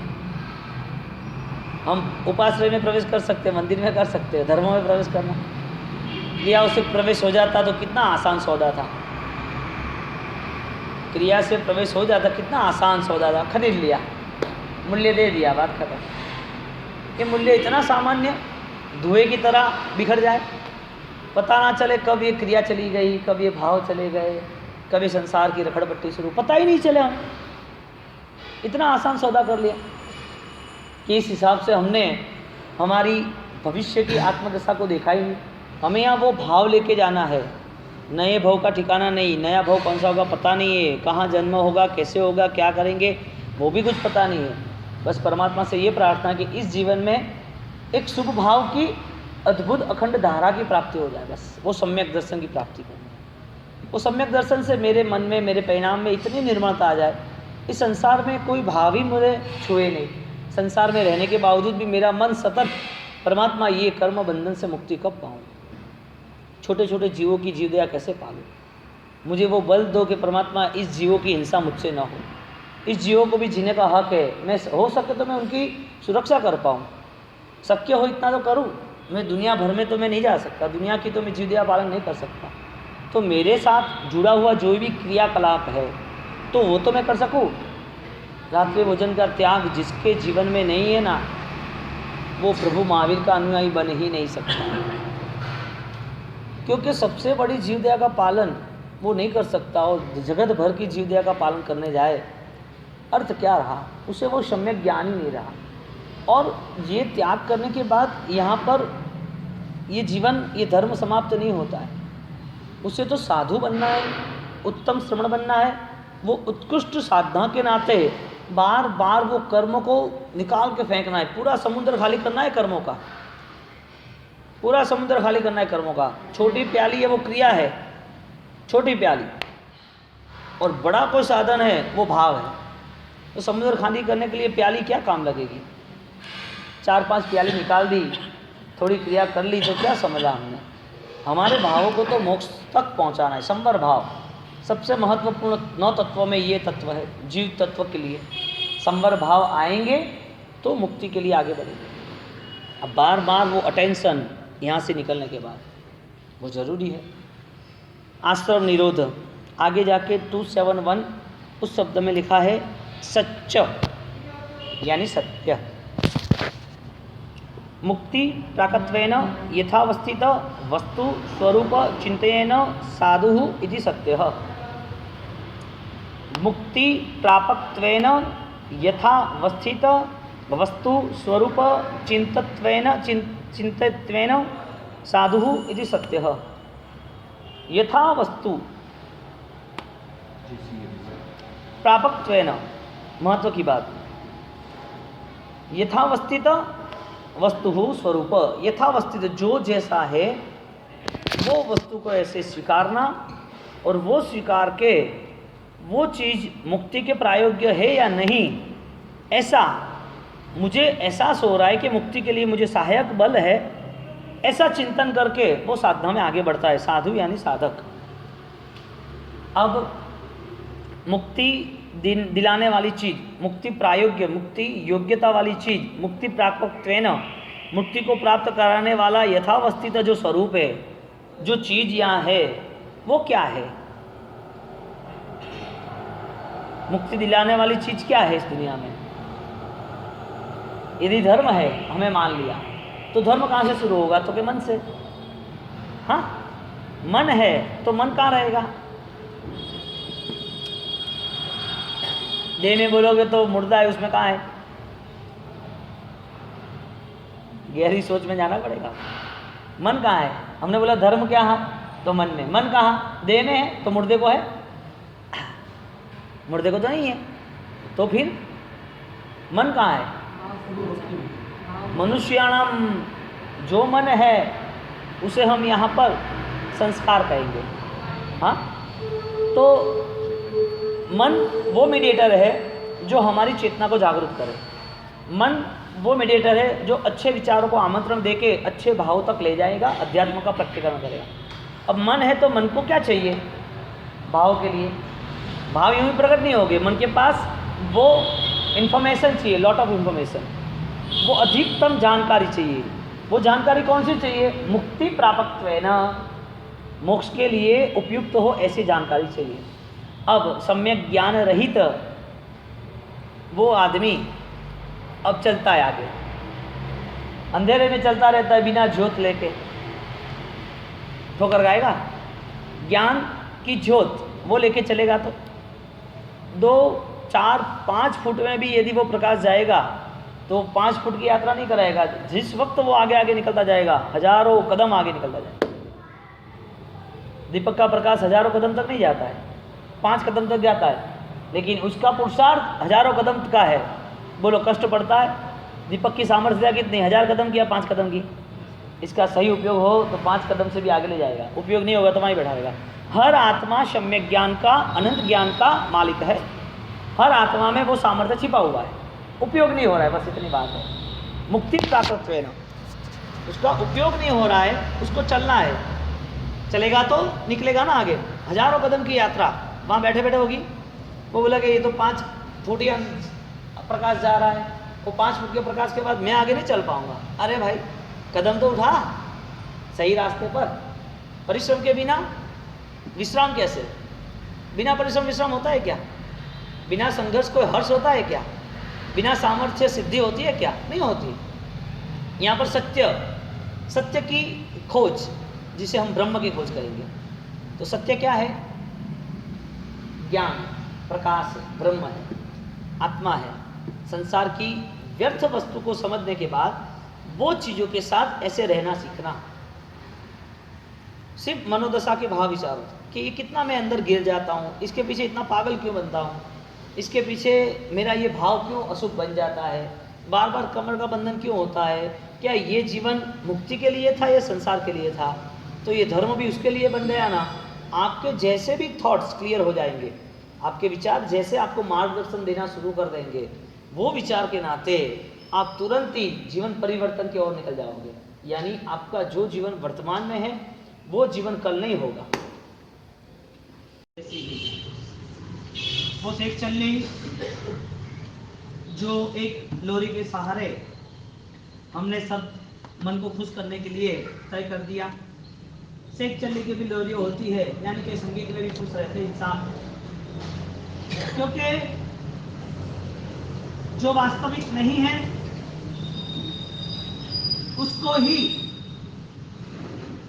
हम उपाश्रय में प्रवेश कर सकते हैं, मंदिर में कर सकते हैं, धर्म में प्रवेश करना, क्रिया से प्रवेश हो जाता तो कितना आसान सौदा था। क्रिया से प्रवेश हो जाता, कितना आसान सौदा था। खरीद लिया, मूल्य दे दिया, बात खत्म। ये मूल्य इतना सामान्य, धुएं की तरह बिखर जाए, पता ना चले कब ये क्रिया चली गई, कब ये भाव चले गए, कभी संसार की रखड़पट्टी शुरू, पता ही नहीं चले। हम इतना आसान सौदा कर लिया कि इस हिसाब से हमने हमारी भविष्य की आत्मदशा को देखा ही नहीं। हमें यहाँ वो भाव लेके जाना है। नए भाव का ठिकाना नहीं, नया भाव कौन सा होगा पता नहीं है, कहाँ जन्म होगा, कैसे होगा, क्या करेंगे, वो भी कुछ पता नहीं है। बस परमात्मा से ये प्रार्थना कि इस जीवन में एक शुभ भाव की अद्भुत अखंड धारा की प्राप्ति हो जाए। बस वो सम्यक दर्शन की प्राप्ति करनी है। वो सम्यक दर्शन से मेरे मन में, मेरे परिणाम में इतनी निर्मलता आ जाए, इस संसार में कोई भाव ही मुझे छुए नहीं। संसार में रहने के बावजूद भी मेरा मन सतत, परमात्मा ये कर्म बंधन से मुक्ति कब पाऊँ, छोटे छोटे जीवों की जीवदया कैसे पालूँ, मुझे वो बल दो कि परमात्मा इस जीवों की हिंसा मुझसे ना हो, इस जीवों को भी जीने का हक है, मैं हो सके तो मैं उनकी सुरक्षा कर पाऊँ, शक्य हो इतना तो करूँ। मैं दुनिया भर में तो मैं नहीं जा सकता, दुनिया की तो मैं जीवदया पालन नहीं कर सकता, तो मेरे साथ जुड़ा हुआ जो भी क्रियाकलाप है तो वो तो मैं कर सकूँ। रात्रि भोजन का त्याग जिसके जीवन में नहीं है ना, वो प्रभु महावीर का अनुयायी बन ही नहीं सकता, क्योंकि सबसे बड़ी जीवदया का पालन वो नहीं कर सकता। और जगत भर की जीवदया का पालन करने जाए, अर्थ क्या रहा? उसे वो सम्यक ज्ञान ही नहीं रहा। और ये त्याग करने के बाद यहाँ पर ये जीवन, ये धर्म समाप्त नहीं होता है। उसे तो साधु बनना है, उत्तम श्रमण बनना है, वो उत्कृष्ट साधना के नाते बार बार वो कर्म को निकाल के फेंकना है, पूरा समुद्र खाली करना है कर्मों का, पूरा समुद्र खाली करना है कर्मों का। छोटी प्याली है वो क्रिया है, छोटी प्याली, और बड़ा कोई साधन है वो भाव है। तो समुद्र खाली करने के लिए प्याली क्या काम लगेगी? 4-5 प्याली निकाल दी, थोड़ी क्रिया कर ली, तो क्या समझा हमने? हमारे भावों को तो मोक्ष तक पहुंचाना है। संवर भाव सबसे महत्वपूर्ण 9 तत्वों में ये तत्व है। जीव तत्व के लिए संवर भाव आएंगे तो मुक्ति के लिए आगे बढ़ेंगे। अब बार बार वो अटेंशन यहाँ से निकलने के बाद वो जरूरी है। आश्रम निरोध, आगे जाके 271 उस शब्द में लिखा है सच्च, यानी सत्य। मुक्ति प्राकत्वेन यथावस्थित वस्तु स्वरूप चिंतयेन साधु इति सत्यः। मुक्ति प्रापकत्वेन यथावस्थित वस्तु स्वरूप चिंतत्वेन साधु इति सत्यः। यथा वस्तु प्रापकत्वेन, महत्व की बात, यथावस्थित वस्तु स्वरूप, यथावस्थित जो जैसा है वो वस्तु को ऐसे स्वीकारना, और वो स्वीकार के वो चीज़ मुक्ति के प्रायोग्य है या नहीं, ऐसा मुझे एहसास हो रहा है कि मुक्ति के लिए मुझे सहायक बल है, ऐसा चिंतन करके वो साधना में आगे बढ़ता है, साधु यानी साधक। अब मुक्ति दिलाने वाली चीज़, मुक्ति प्रायोग्य, मुक्ति योग्यता वाली चीज़, मुक्ति प्रापकत्वेन, मुक्ति को प्राप्त कराने वाला यथावस्थित जो स्वरूप है, जो चीज़ यहाँ है, वो क्या है? मुक्ति दिलाने वाली चीज़ क्या है इस दुनिया में? यदि धर्म है, हमें मान लिया, तो धर्म कहाँ से शुरू होगा? तो के मन से। हाँ, मन है तो मन कहाँ रहेगा? देह में बोलोगे तो मुर्दा है, उसमें कहाँ है? गहरी सोच में जाना पड़ेगा। मन कहाँ है? हमने बोला धर्म क्या है, तो मन में। मन कहाँ? देह में है, तो मुर्दे को है? मुर्दे को तो नहीं है, तो फिर मन कहाँ है? मनुष्याणाम, जो मन है उसे हम यहाँ पर संस्कार कहेंगे। हाँ, तो मन वो मीडिएटर है जो हमारी चेतना को जागरूक करे। मन वो मीडिएटर है जो अच्छे विचारों को आमंत्रण देके अच्छे भाव तक ले जाएगा, अध्यात्म का प्रकटीकरण करेगा। अब मन है तो मन को क्या चाहिए? भाव के लिए भाव यूं ही प्रकट नहीं होंगे। मन के पास वो इन्फॉर्मेशन चाहिए, लॉट ऑफ इन्फॉर्मेशन, वो अधिकतम जानकारी चाहिए। वो जानकारी कौन सी चाहिए? मुक्ति प्रापकत्वेन, मोक्ष के लिए उपयुक्त हो ऐसी जानकारी चाहिए। अब सम्यक ज्ञान रहित वो आदमी अब चलता है आगे, अंधेरे में चलता रहता है बिना ज्योत लेके, ठोकर खाएगा। ज्ञान की ज्योत वो लेके चलेगा तो 2, 4, 5 फुट में भी यदि वो प्रकाश जाएगा तो 5 फुट की यात्रा नहीं कराएगा। जिस वक्त वो आगे आगे निकलता जाएगा, हजारों कदम आगे निकलता जाएगा। दीपक का प्रकाश हजारों कदम तक नहीं जाता है, 5 कदम तक जाता है, लेकिन उसका पुरुषार्थ हजारों कदम का है। बोलो कष्ट पड़ता है। दीपक की सामर्थ्य कितनी? 1000 कदम की या 5 कदम की? इसका सही उपयोग हो तो 5 कदम से भी आगे ले जाएगा, उपयोग नहीं होगा तो वहीं बैठा रहेगा। हर आत्मा सम्यक ज्ञान का, अनंत ज्ञान का मालिक है। हर आत्मा में वो सामर्थ्य छिपा हुआ है, उपयोग नहीं हो रहा है, बस इतनी बात है। मुक्ति प्राप्तत्वेन, उसका उपयोग नहीं हो रहा है, उसको चलना है। चलेगा तो निकलेगा ना आगे। हजारों कदम की यात्रा वहाँ बैठे बैठे होगी। वो बोला कि ये तो 5 फुट या प्रकाश जा रहा है, वो 5 फुट के प्रकाश के बाद मैं आगे नहीं चल पाऊंगा। अरे भाई, कदम तो उठा सही रास्ते पर। परिश्रम के बिना विश्राम कैसे? बिना परिश्रम विश्राम होता है क्या? बिना संघर्ष कोई हर्ष होता है क्या? बिना सामर्थ्य सिद्धि होती है क्या? नहीं होती। यहाँ पर सत्य की खोज, जिसे हम ब्रह्म की खोज करेंगे। तो सत्य क्या है? ज्ञान, प्रकाश, ब्रह्म है, आत्मा है। संसार की व्यर्थ वस्तु को समझने के बाद वो चीज़ों के साथ ऐसे रहना सीखना। सिर्फ मनोदशा के भाव विचारों कि ये कितना मैं अंदर गिर जाता हूँ, इसके पीछे इतना पागल क्यों बनता हूँ, इसके पीछे मेरा ये भाव क्यों अशुभ बन जाता है, बार बार कमर का बंधन क्यों होता है, क्या ये जीवन मुक्ति के लिए था या संसार के लिए था? तो ये धर्म भी उसके लिए बन गया ना। आपके जैसे भी थॉट्स क्लियर हो जाएंगे, आपके विचार जैसे आपको मार्गदर्शन देना शुरू कर देंगे, वो विचार के नाते आप तुरंत ही जीवन परिवर्तन की ओर निकल जाओगे। यानी आपका जो जीवन वर्तमान में है वो जीवन कल नहीं होगा। वो एक चलनी जो एक लोरी के सहारे हमने सब मन को खुश करने के लिए तय कर दिया। सेक चलने की भी लोरी होती है, यानी कि संगीत में भी खुश रहते इंसान, क्योंकि जो वास्तविक नहीं है उसको ही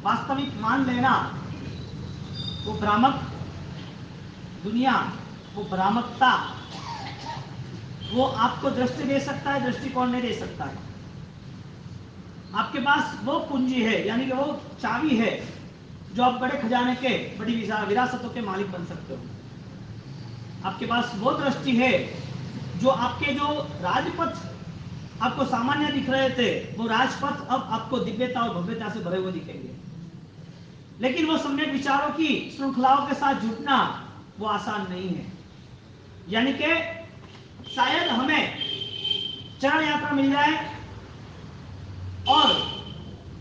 वास्तविक मान लेना, वो भ्रामक दुनिया, वो भ्रामकता, वो आपको दृष्टि दे सकता है, दृष्टिकोण नहीं दे सकता है। आपके पास वो पूंजी है, यानी कि वो चाबी है जो आप बड़े खजाने के, बड़ी विरासतों के मालिक बन सकते हो। आपके पास वो दृष्टि है जो आपके जो राजपथ आपको सामान्य दिख रहे थे, वो राजपथ अब आपको दिव्यता और भव्यता से भरे हुए दिखेंगे। लेकिन वो सम्यक विचारों की श्रृंखलाओं के साथ जुटना वो आसान नहीं है। यानी कि शायद हमें चरण यात्रा मिल जाए और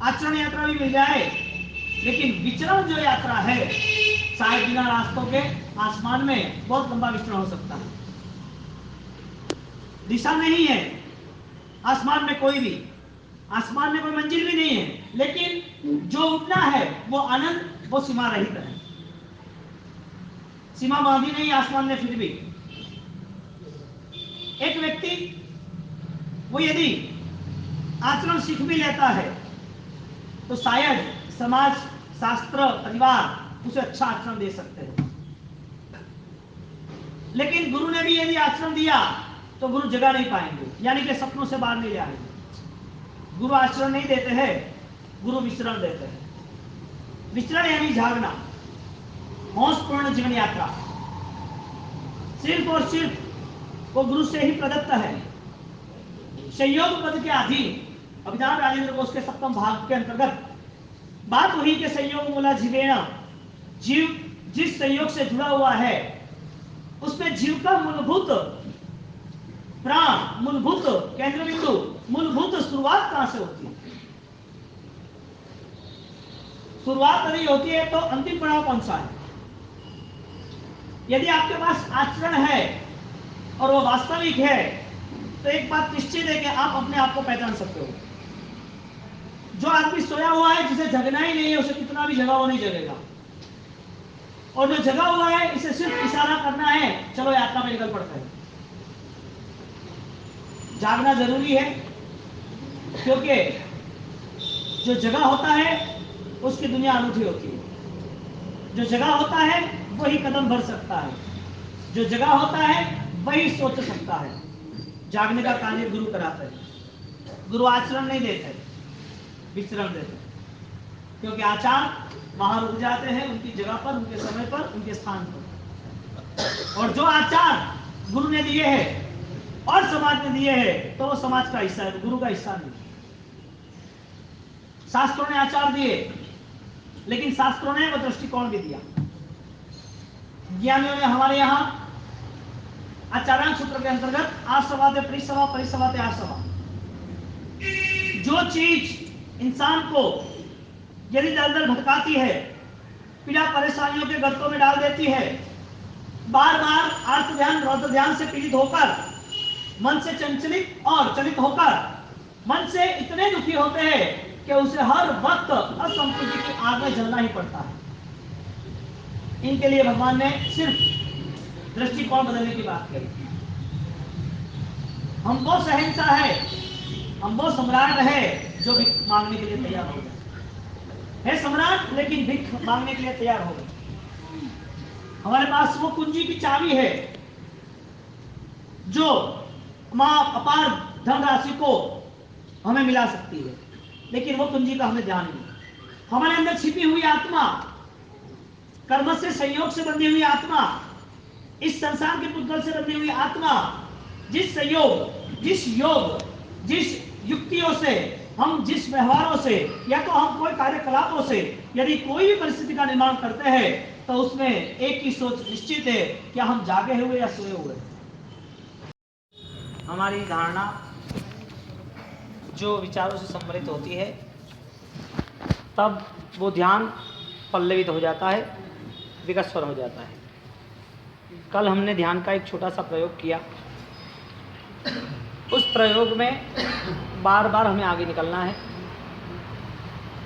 आचरण यात्रा भी मिल जाए, लेकिन विचरण जो यात्रा है शायद बिना रास्तों के आसमान में बहुत लंबा विचरण हो सकता है। दिशा नहीं है आसमान में, कोई भी आसमान में कोई मंजिल भी नहीं है, लेकिन जो उठना है वो आनंद, वो सीमा रहित है। सीमा बांधी नहीं आसमान ने, फिर भी एक व्यक्ति वो यदि आचरण सीख भी लेता है तो शायद समाज, शास्त्र, परिवार उसे अच्छा आचरण दे सकते हैं। लेकिन गुरु ने भी यदि आचरण दिया तो गुरु जगह नहीं पाएंगे, यानी कि सपनों से बाहर नहीं जाएंगे। गुरु आचरण नहीं देते हैं, गुरु विचरण देते हैं। विचरण यानी जागना, होशपूर्ण जीवन यात्रा सिर्फ और सिर्फ वो गुरु से ही प्रदत्त है। संयोग पद के अधीन अभिधान राजेंद्र कोश के सप्तम भाग के अंतर्गत बात वही के संयोग मूला जीवेण, जीव जिस संयोग से जुड़ा हुआ है उसमें जीव का मूलभूत प्राण, मूलभूत केंद्र बिंदु, मूलभूत शुरुआत कहां से होती है? शुरुआत नहीं होती है तो अंतिम पड़ाव कौन सा है? यदि आपके पास आचरण है और वो वास्तविक है तो एक बात निश्चित है कि आप अपने आप को पहचान सकते हो। जो आदमी सोया हुआ है, जिसे जगना ही नहीं है, उसे कितना भी जगा वो नहीं जगेगा। और जो जगा हुआ है, इसे सिर्फ इशारा करना है, चलो यात्रा में निकल पड़ता है। जागना जरूरी है, क्योंकि जो जगह होता है उसकी दुनिया अनूठी होती है। जो जगह होता है वही कदम बढ़ सकता है, जो जगह होता है वही सोच सकता है। जागने का कार्य गुरु कराते हैं। गुरु आचरण नहीं देते, विचरण देते, क्योंकि आचार वहां रुक जाते हैं उनकी जगह पर, उनके समय पर, उनके स्थान पर। और जो आचार गुरु ने दिए हैं और समाज ने दिए हैं तो वो समाज का हिस्सा है, गुरु का हिस्सा नहीं। शास्त्रों ने आचार दिए, लेकिन शास्त्रों ने वो दृष्टिकोण भी दिया। ज्ञानियों ने हमारे यहाँ आचार्यांक सूत्र के अंतर्गत आसवा से परिसवा, परिसवा से आसवा, जो चीज इंसान को यदि दलदल भटकाती है, पीड़ा परेशानियों के गर्तों में डाल देती है, बार बार आर्त ध्यान, रौद्र ध्यान से पीड़ित होकर, मन से चंचलित और चलित होकर मन से इतने दुखी होते हैं कि उसे हर वक्त असंतुष्टि की आग में जलना ही पड़ता है। इनके लिए भगवान ने सिर्फ दृष्टिकोण बदलने की बात कही। हम वो शहंशाह है, हम वो सम्राट है जो भिख मांगने के लिए तैयार हो गए। है सम्राट, लेकिन भिख मांगने के लिए तैयार हो गए। हमारे पास वो कुंजी की चाबी है जो मां अपार धनराशि को हमें मिला सकती है, लेकिन वो कुंजी का हमें ध्यान नहीं। हमारे अंदर छिपी हुई आत्मा, कर्म से, संयोग से बंधी हुई आत्मा, इस संसार के पुद्गल से बंधी हुई आत्मा, जिस संयोग, जिस योग, जिस युक्तियों से, हम जिस व्यवहारों से या तो हम कोई कार्यकलापों से यदि कोई भी परिस्थिति का निर्माण करते हैं तो उसमें एक ही सोच निश्चित है, क्या हम जागे हुए या सोए हुए। हमारी धारणा जो विचारों से सम्मिलित होती है तब वो ध्यान पल्लवित हो जाता है, विकस्वर हो जाता है। कल हमने ध्यान का एक छोटा सा प्रयोग किया। उस प्रयोग में बार बार हमें आगे निकलना है,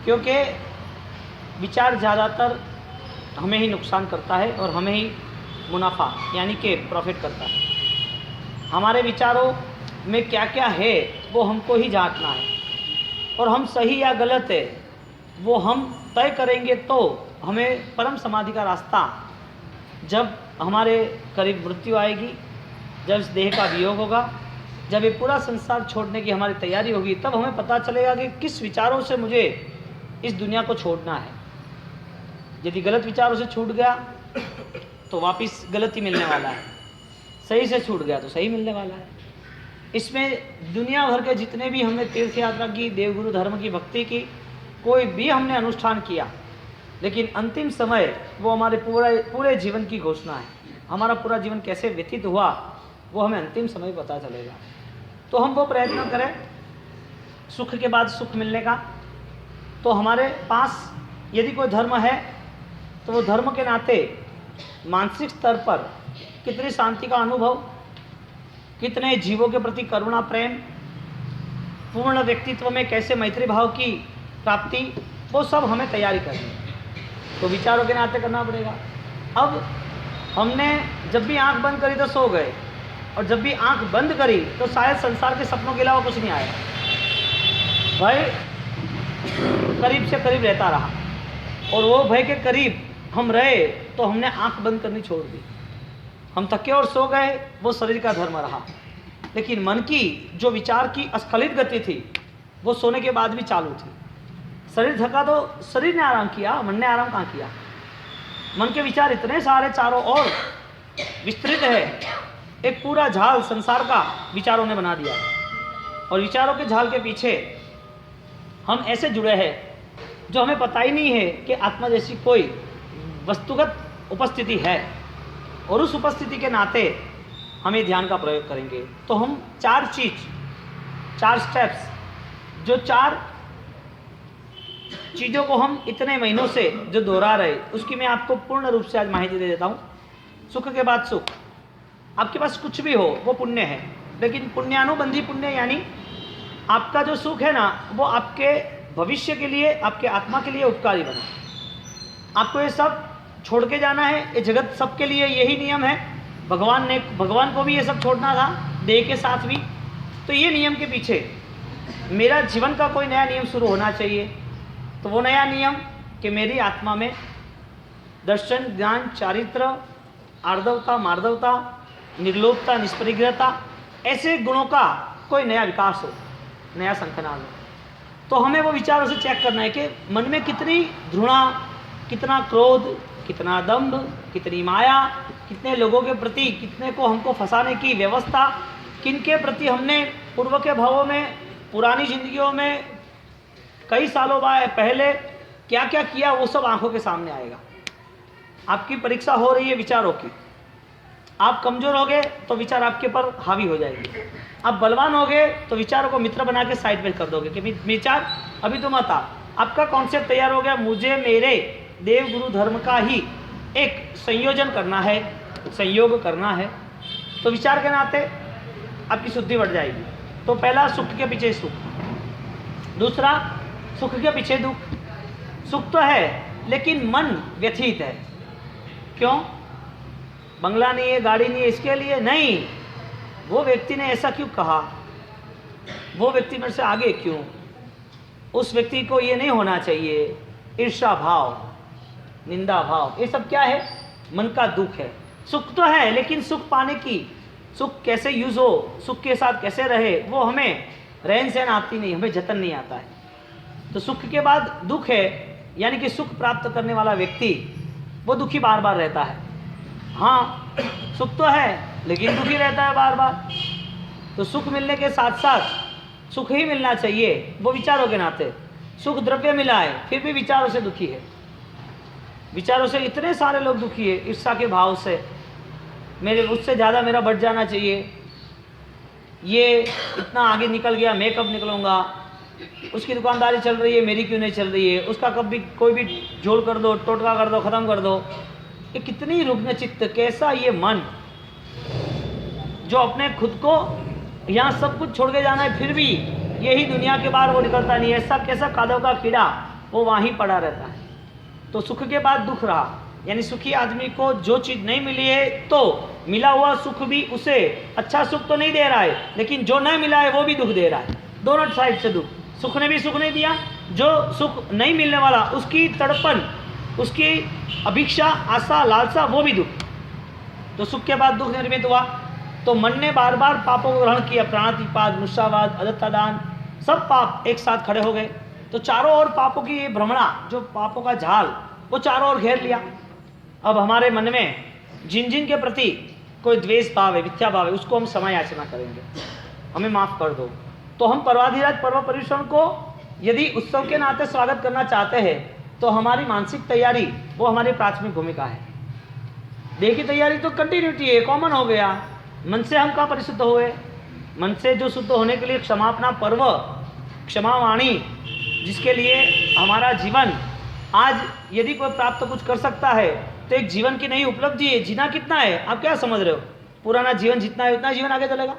क्योंकि विचार ज़्यादातर हमें ही नुकसान करता है और हमें ही मुनाफा यानी कि प्रॉफिट करता है। हमारे विचारों में क्या क्या है वो हमको ही जांचना है, और हम सही या गलत है वो हम तय करेंगे तो हमें परम समाधि का रास्ता, जब हमारे करीब मृत्यु आएगी, जब इस देह का वियोग होगा, जब ये पूरा संसार छोड़ने की हमारी तैयारी होगी, तब हमें पता चलेगा कि किस विचारों से मुझे इस दुनिया को छोड़ना है। यदि गलत विचारों से छूट गया तो वापस गलत ही मिलने वाला है, सही से छूट गया तो सही मिलने वाला है। इसमें दुनिया भर के जितने भी हमने तीर्थ यात्रा की, देवगुरु धर्म की भक्ति की, कोई भी हमने अनुष्ठान किया, लेकिन अंतिम समय वो हमारे पूरे जीवन की घोषणा है। हमारा पूरा जीवन कैसे व्यतीत हुआ वो हमें अंतिम समय पता चलेगा। तो हम वो प्रयत्न करें सुख के बाद सुख मिलने का। तो हमारे पास यदि कोई धर्म है तो वो धर्म के नाते मानसिक स्तर पर कितनी शांति का अनुभव, कितने जीवों के प्रति करुणा प्रेम, पूर्ण व्यक्तित्व में कैसे मैत्री भाव की प्राप्ति, वो सब हमें तैयारी करनी है। तो विचारों के नाते करना पड़ेगा। अब हमने जब भी आंख बंद करी तो सो गए, और जब भी आंख बंद करी तो शायद संसार के सपनों के अलावा कुछ नहीं आया। भय करीब से करीब रहता रहा, और वो भय के करीब हम रहे तो हमने आंख बंद करनी छोड़ दी। हम थके और सो गए, वो शरीर का धर्म रहा। लेकिन मन की जो विचार की अस्खलित गति थी वो सोने के बाद भी चालू थी। शरीर थका तो शरीर ने आराम किया, मन ने आराम कहाँ किया। मन के विचार इतने सारे चारों ओर विस्तृत है, एक पूरा झाल संसार का विचारों ने बना दिया। और विचारों के झाल के पीछे हम ऐसे जुड़े हैं जो हमें पता ही नहीं है कि आत्मा जैसी कोई वस्तुगत उपस्थिति है, और उस उपस्थिति के नाते हम ये ध्यान का प्रयोग करेंगे। तो हम चार स्टेप्स, जो चार चीज़ों को हम इतने महीनों से जो दोहरा रहे, उसकी मैं आपको पूर्ण रूप से आज माहिती दे देता हूँ। सुख के बाद सुख। आपके पास कुछ भी हो वो पुण्य है, लेकिन पुण्यानुबंधी पुण्य, यानी आपका जो सुख है ना वो आपके भविष्य के लिए, आपके आत्मा के लिए उपकारी बना। आपको ये सब छोड़ के जाना है। ये जगत सबके लिए यही नियम है। भगवान को भी ये सब छोड़ना था, देह के साथ भी। तो ये नियम के पीछे मेरा जीवन का कोई नया नियम शुरू होना चाहिए। तो वो नया नियम कि मेरी आत्मा में दर्शन, ज्ञान, चारित्र, आर्दवता, मार्दवता, निर्लोभता, निष्परिग्रहता, ऐसे गुणों का कोई नया विकास हो, नया संकनाल हो। तो हमें वो विचारों से चेक करना है कि मन में कितनी घृणा, कितना क्रोध, कितना दंभ, कितनी माया, कितने लोगों के प्रति, कितने को हमको फंसाने की व्यवस्था, किन के प्रति हमने पूर्व के भावों में, पुरानी जिंदगियों में, कई सालों पहले क्या क्या किया, वो सब आंखों के सामने आएगा। आपकी परीक्षा हो रही है विचारों की। आप कमजोर हो गए तो विचार आपके पर हावी हो जाएंगे। आप बलवान हो गए तो विचारों को मित्र बना के साइड पे कर दोगे कि विचार अभी तो मत आ। आपका कॉन्सेप्ट तैयार हो गया, मुझे मेरे देव गुरु धर्म का ही एक संयोजन करना है, संयोग करना है। तो विचार के नाते आपकी शुद्धि बढ़ जाएगी। तो पहला, सुख के पीछे सुख। दूसरा, सुख के पीछे दुख। सुख तो है लेकिन मन व्यथित है। क्यों? बंगला नहीं है, गाड़ी नहीं है, इसके लिए नहीं। वो व्यक्ति ने ऐसा क्यों कहा, वो व्यक्ति मेरे से आगे क्यों, उस व्यक्ति को ये नहीं होना चाहिए, ईर्ष्या भाव, निंदा भाव, ये सब क्या है? मन का दुख है। सुख तो है लेकिन सुख पाने की, सुख कैसे यूज हो, सुख के साथ कैसे रहे, वो हमें रहन सहन आती नहीं, हमें जतन नहीं आता है। तो सुख के बाद दुख है, यानी कि सुख प्राप्त करने वाला व्यक्ति वो दुखी बार बार रहता है। हाँ, सुख तो है लेकिन दुखी रहता है बार बार। तो सुख मिलने के साथ साथ सुख ही मिलना चाहिए, वो विचारों के नाते। सुख द्रव्य मिला है फिर भी विचारों से दुखी है। विचारों से इतने सारे लोग दुखी है, ईर्ष्या के भाव से, मेरे उससे ज़्यादा मेरा बढ़ जाना चाहिए, ये इतना आगे निकल गया, मैं कब निकलूँगा, उसकी दुकानदारी चल रही है, मेरी क्यों नहीं चल रही है, उसका कभी कोई भी जोड़ कर दो, टोटका कर दो, ख़त्म कर दो। ये कितनी रुग्ण चित्त, कैसा ये मन जो अपने खुद को यहाँ सब कुछ छोड़ के जाना है, फिर भी यही दुनिया के बाहर वो निकलता नहीं है। ऐसा कैसा कादव का कीड़ा वो वहीं पड़ा रहता है। तो सुख के बाद दुख रहा, यानी सुखी आदमी को जो चीज़ नहीं मिली है तो मिला हुआ सुख भी उसे अच्छा सुख तो नहीं दे रहा है, लेकिन जो नहीं मिला है वो भी दुख दे रहा है। दोनों साइड से दुख, सुख ने भी सुख नहीं दिया, जो सुख नहीं मिलने वाला उसकी तड़पन, उसकी अभिक्षा, आशा, लालसा, वो भी दुख। तो सुख के बाद दुख निर्मित हुआ। तो मन ने बार बार पापों को ग्रहण किया, प्राणातिपात, मुस्सावाद, अदत्तादान, सब पाप एक साथ खड़े हो गए। तो चारों ओर पापों की ये भ्रमणा, जो पापों का झाल, वो चारों ओर घेर लिया। अब हमारे मन में जिन जिन के प्रति कोई द्वेष भाव है, मिथ्या भाव है, उसको हम समय याचना करेंगे, हमें माफ़ कर दो। तो हम पर्वाधिराज पर्व पर्युषण को यदि उत्सव के नाते स्वागत करना चाहते हैं तो हमारी मानसिक तैयारी वो हमारी प्राथमिक भूमिका है। देह की तैयारी तो कंटिन्यूटी है, कॉमन हो गया। मन से हम कहाँ परिशुद्ध हुए? मन से जो शुद्ध होने के लिए क्षमापना पर्व, क्षमा वाणी, जिसके लिए हमारा जीवन आज यदि कोई प्राप्त कुछ कर सकता है तो एक जीवन की नई उपलब्धि है। जीना कितना है आप क्या समझ रहे हो? पुराना जीवन जितना है उतना जीवन आगे चलेगा,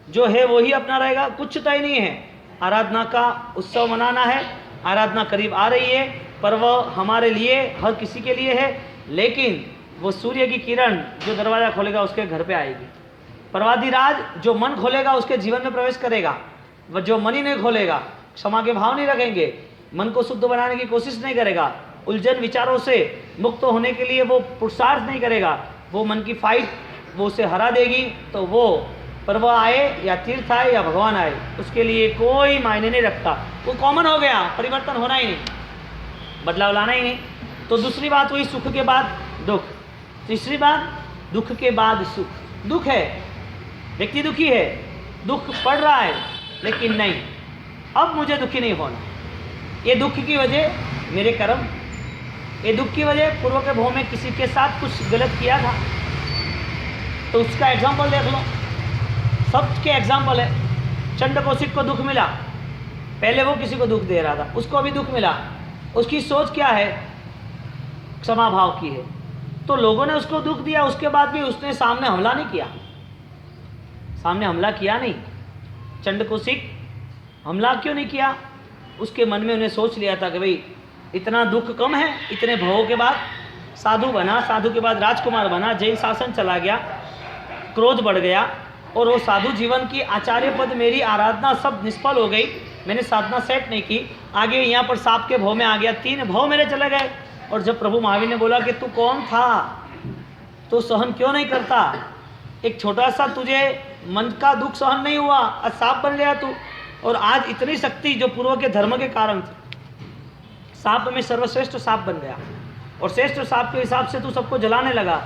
जो है वो ही अपना रहेगा, कुछ तय नहीं है। आराधना का उत्सव मनाना है, आराधना करीब आ रही है, पर्व हमारे लिए हर किसी के लिए है, लेकिन वो सूर्य की किरण जो दरवाज़ा खोलेगा उसके घर पे आएगी। पर्वाधिराज जो मन खोलेगा उसके जीवन में प्रवेश करेगा, वह जो मन ही नहीं खोलेगा, क्षमा के भाव नहीं रखेंगे, मन को शुद्ध बनाने की कोशिश नहीं करेगा, उलझन विचारों से मुक्त होने के लिए वो पुरुषार्थ नहीं करेगा, वो मन की फाइट वो उसे हरा देगी। तो वो पर्व आए या तीर्थ आए या भगवान आए, उसके लिए कोई मायने नहीं रखता, वो कॉमन हो गया, परिवर्तन होना ही नहीं, बदलाव लाना ही नहीं। तो दूसरी बात हुई सुख के बाद दुख, तीसरी बात दुख के बाद सुख। दुख है, व्यक्ति दुखी है, दुख पड़ रहा है, लेकिन नहीं अब मुझे दुखी नहीं होना। ये दुख की वजह मेरे कर्म, ये दुख की वजह पूर्व के भव में किसी के साथ कुछ गलत किया था, तो उसका एग्जाम्पल देख लो, सबके एग्जाम्पल है। चंडकौशिक को दुख मिला, पहले वो किसी को दुख दे रहा था, उसको भी दुख मिला, उसकी सोच क्या है? क्षमा भाव की है। तो लोगों ने उसको दुख दिया, उसके बाद भी उसने सामने हमला नहीं किया, सामने हमला किया नहीं। चंडकौशिक हमला क्यों नहीं किया? उसके मन में उन्हें सोच लिया था कि भाई इतना दुख कम है, इतने भवों के बाद साधु बना, साधु के बाद राजकुमार बना, जैन शासन चला गया, क्रोध बढ़ गया, और वो साधु जीवन की आचार्य पद, मेरी आराधना सब निष्फल हो गई, मैंने साधना सेट नहीं की, आगे यहाँ पर सांप के भव में आ गया, 3 भव मेरे चले गए। और जब प्रभु महावीर ने बोला कि तू कौन था, तो सहन क्यों नहीं करता? एक छोटा सा तुझे मन का दुख सहन नहीं हुआ, आज सांप बन गया तू, और आज इतनी शक्ति जो पूर्व के धर्म के कारण थी, सांप में सर्वश्रेष्ठ सांप बन गया, और श्रेष्ठ सांप के हिसाब से तू सबको जलाने लगा।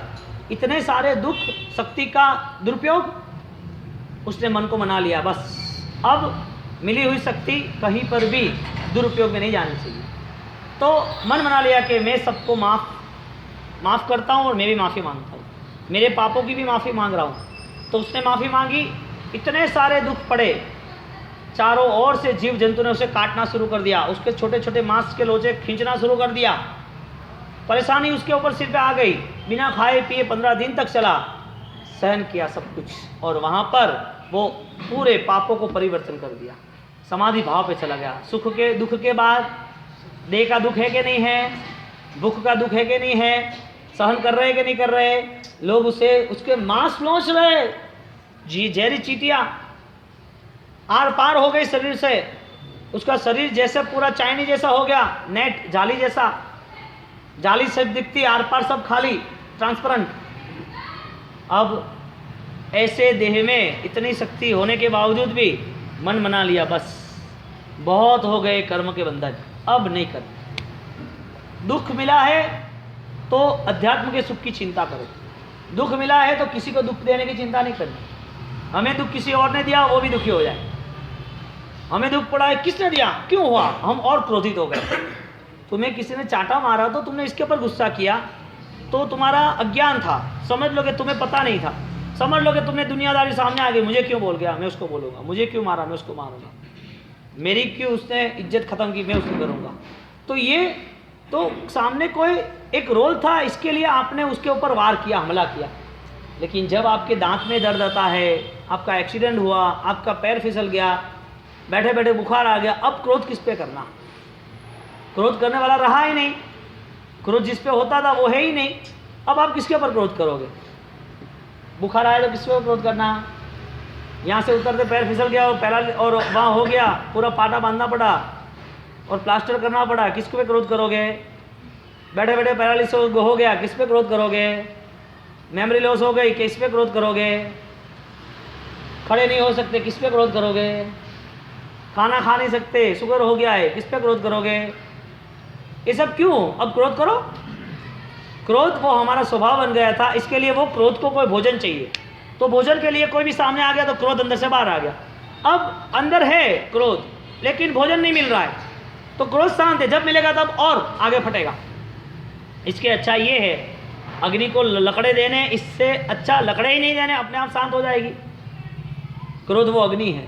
इतने सारे दुख, शक्ति का दुरुपयोग, उसने मन को मना लिया, बस अब मिली हुई शक्ति कहीं पर भी दुरुपयोग में नहीं जानी चाहिए। तो मन बना लिया कि मैं सबको माफ़ करता हूँ और मैं भी माफ़ी मांगता हूँ, मेरे पापों की भी माफ़ी मांग रहा हूँ। तो उसने माफ़ी मांगी, इतने सारे दुख पड़े, चारों ओर से जीव जंतु ने उसे काटना शुरू कर दिया, उसके छोटे छोटे मांस के लोचे खींचना शुरू कर दिया, परेशानी उसके ऊपर सिर पे आ गई, बिना खाए पिए 15 दिन तक चला, सहन किया सब कुछ, और वहाँ पर वो पूरे पापों को परिवर्तन कर दिया, समाधि भाव पे चला गया। सुख के दुख के बाद देह का दुख है कि नहीं है, भूख का दुख है कि नहीं है, सहन कर रहे कि नहीं कर रहे, लोग उसे उसके मांस नोच रहे, जी जहरी चीटियाँ आर पार हो गई शरीर से, उसका शरीर जैसे पूरा चाइनी जैसा हो गया, नेट जाली जैसा, जाली से दिखती, आर पार सब खाली, ट्रांसपेरेंट। अब ऐसे देह में इतनी शक्ति होने के बावजूद भी मन बना लिया, बस बहुत हो गए कर्म के बंधन, अब नहीं करना। दुख मिला है तो अध्यात्म के सुख की चिंता करो, दुख मिला है तो किसी को दुख देने की चिंता नहीं करनी। हमें दुख किसी और ने दिया, वो भी दुखी हो जाए। हमें दुख पड़ा है, किसने दिया, क्यों हुआ, हम और क्रोधित हो गए। तुम्हें किसी ने चाटा मारा तो तुमने इसके ऊपर गुस्सा किया, तो तुम्हारा अज्ञान था, समझ लो कि तुम्हें पता नहीं था, समझ लो कि तुमने दुनियादारी सामने आ गई, मुझे क्यों बोल गया, मैं उसको बोलूँगा, मुझे क्यों मारा, मैं उसको मारूंगा। मेरी क्यों उसने इज्जत खत्म की, मैं उसको करूँगा। तो ये तो सामने कोई एक रोल था, इसके लिए आपने उसके ऊपर वार किया, हमला किया। लेकिन जब आपके दांत में दर्द आता है, आपका एक्सीडेंट हुआ, आपका पैर फिसल गया, बैठे बैठे बुखार आ गया, अब क्रोध किस पे करना? क्रोध करने वाला रहा ही नहीं, क्रोध जिस पे होता था वो है ही नहीं, अब आप किसके ऊपर क्रोध करोगे? बुखार आया तो किसके ऊपर क्रोध करना? यहाँ से उतरते पैर फिसल गया और वहाँ हो गया, पूरा पाटा बांधना पड़ा और प्लास्टर करना पड़ा, किस पे क्रोध करोगे? बैठे बैठे पैरालिसिस हो गया, किस पे क्रोध करोगे? मेमोरी लॉस हो गई, किस पे क्रोध करोगे? खड़े नहीं हो सकते, किस पे क्रोध करोगे? खाना खा नहीं सकते, शुगर हो गया है, किस पे क्रोध करोगे? ये सब क्यों? अब क्रोध करो। क्रोध वो हमारा स्वभाव बन गया था, इसके लिए वो क्रोध को कोई भोजन चाहिए, तो भोजन के लिए कोई भी सामने आ गया तो क्रोध अंदर से बाहर आ गया। अब अंदर है क्रोध, लेकिन भोजन नहीं मिल रहा है, तो क्रोध शांत है, जब मिलेगा तब और आगे फटेगा। इसके अच्छा ये है, अग्नि को लकड़े देने, इससे अच्छा लकड़े ही नहीं देने, अपने आप शांत हो जाएगी। क्रोध वो अग्नि है,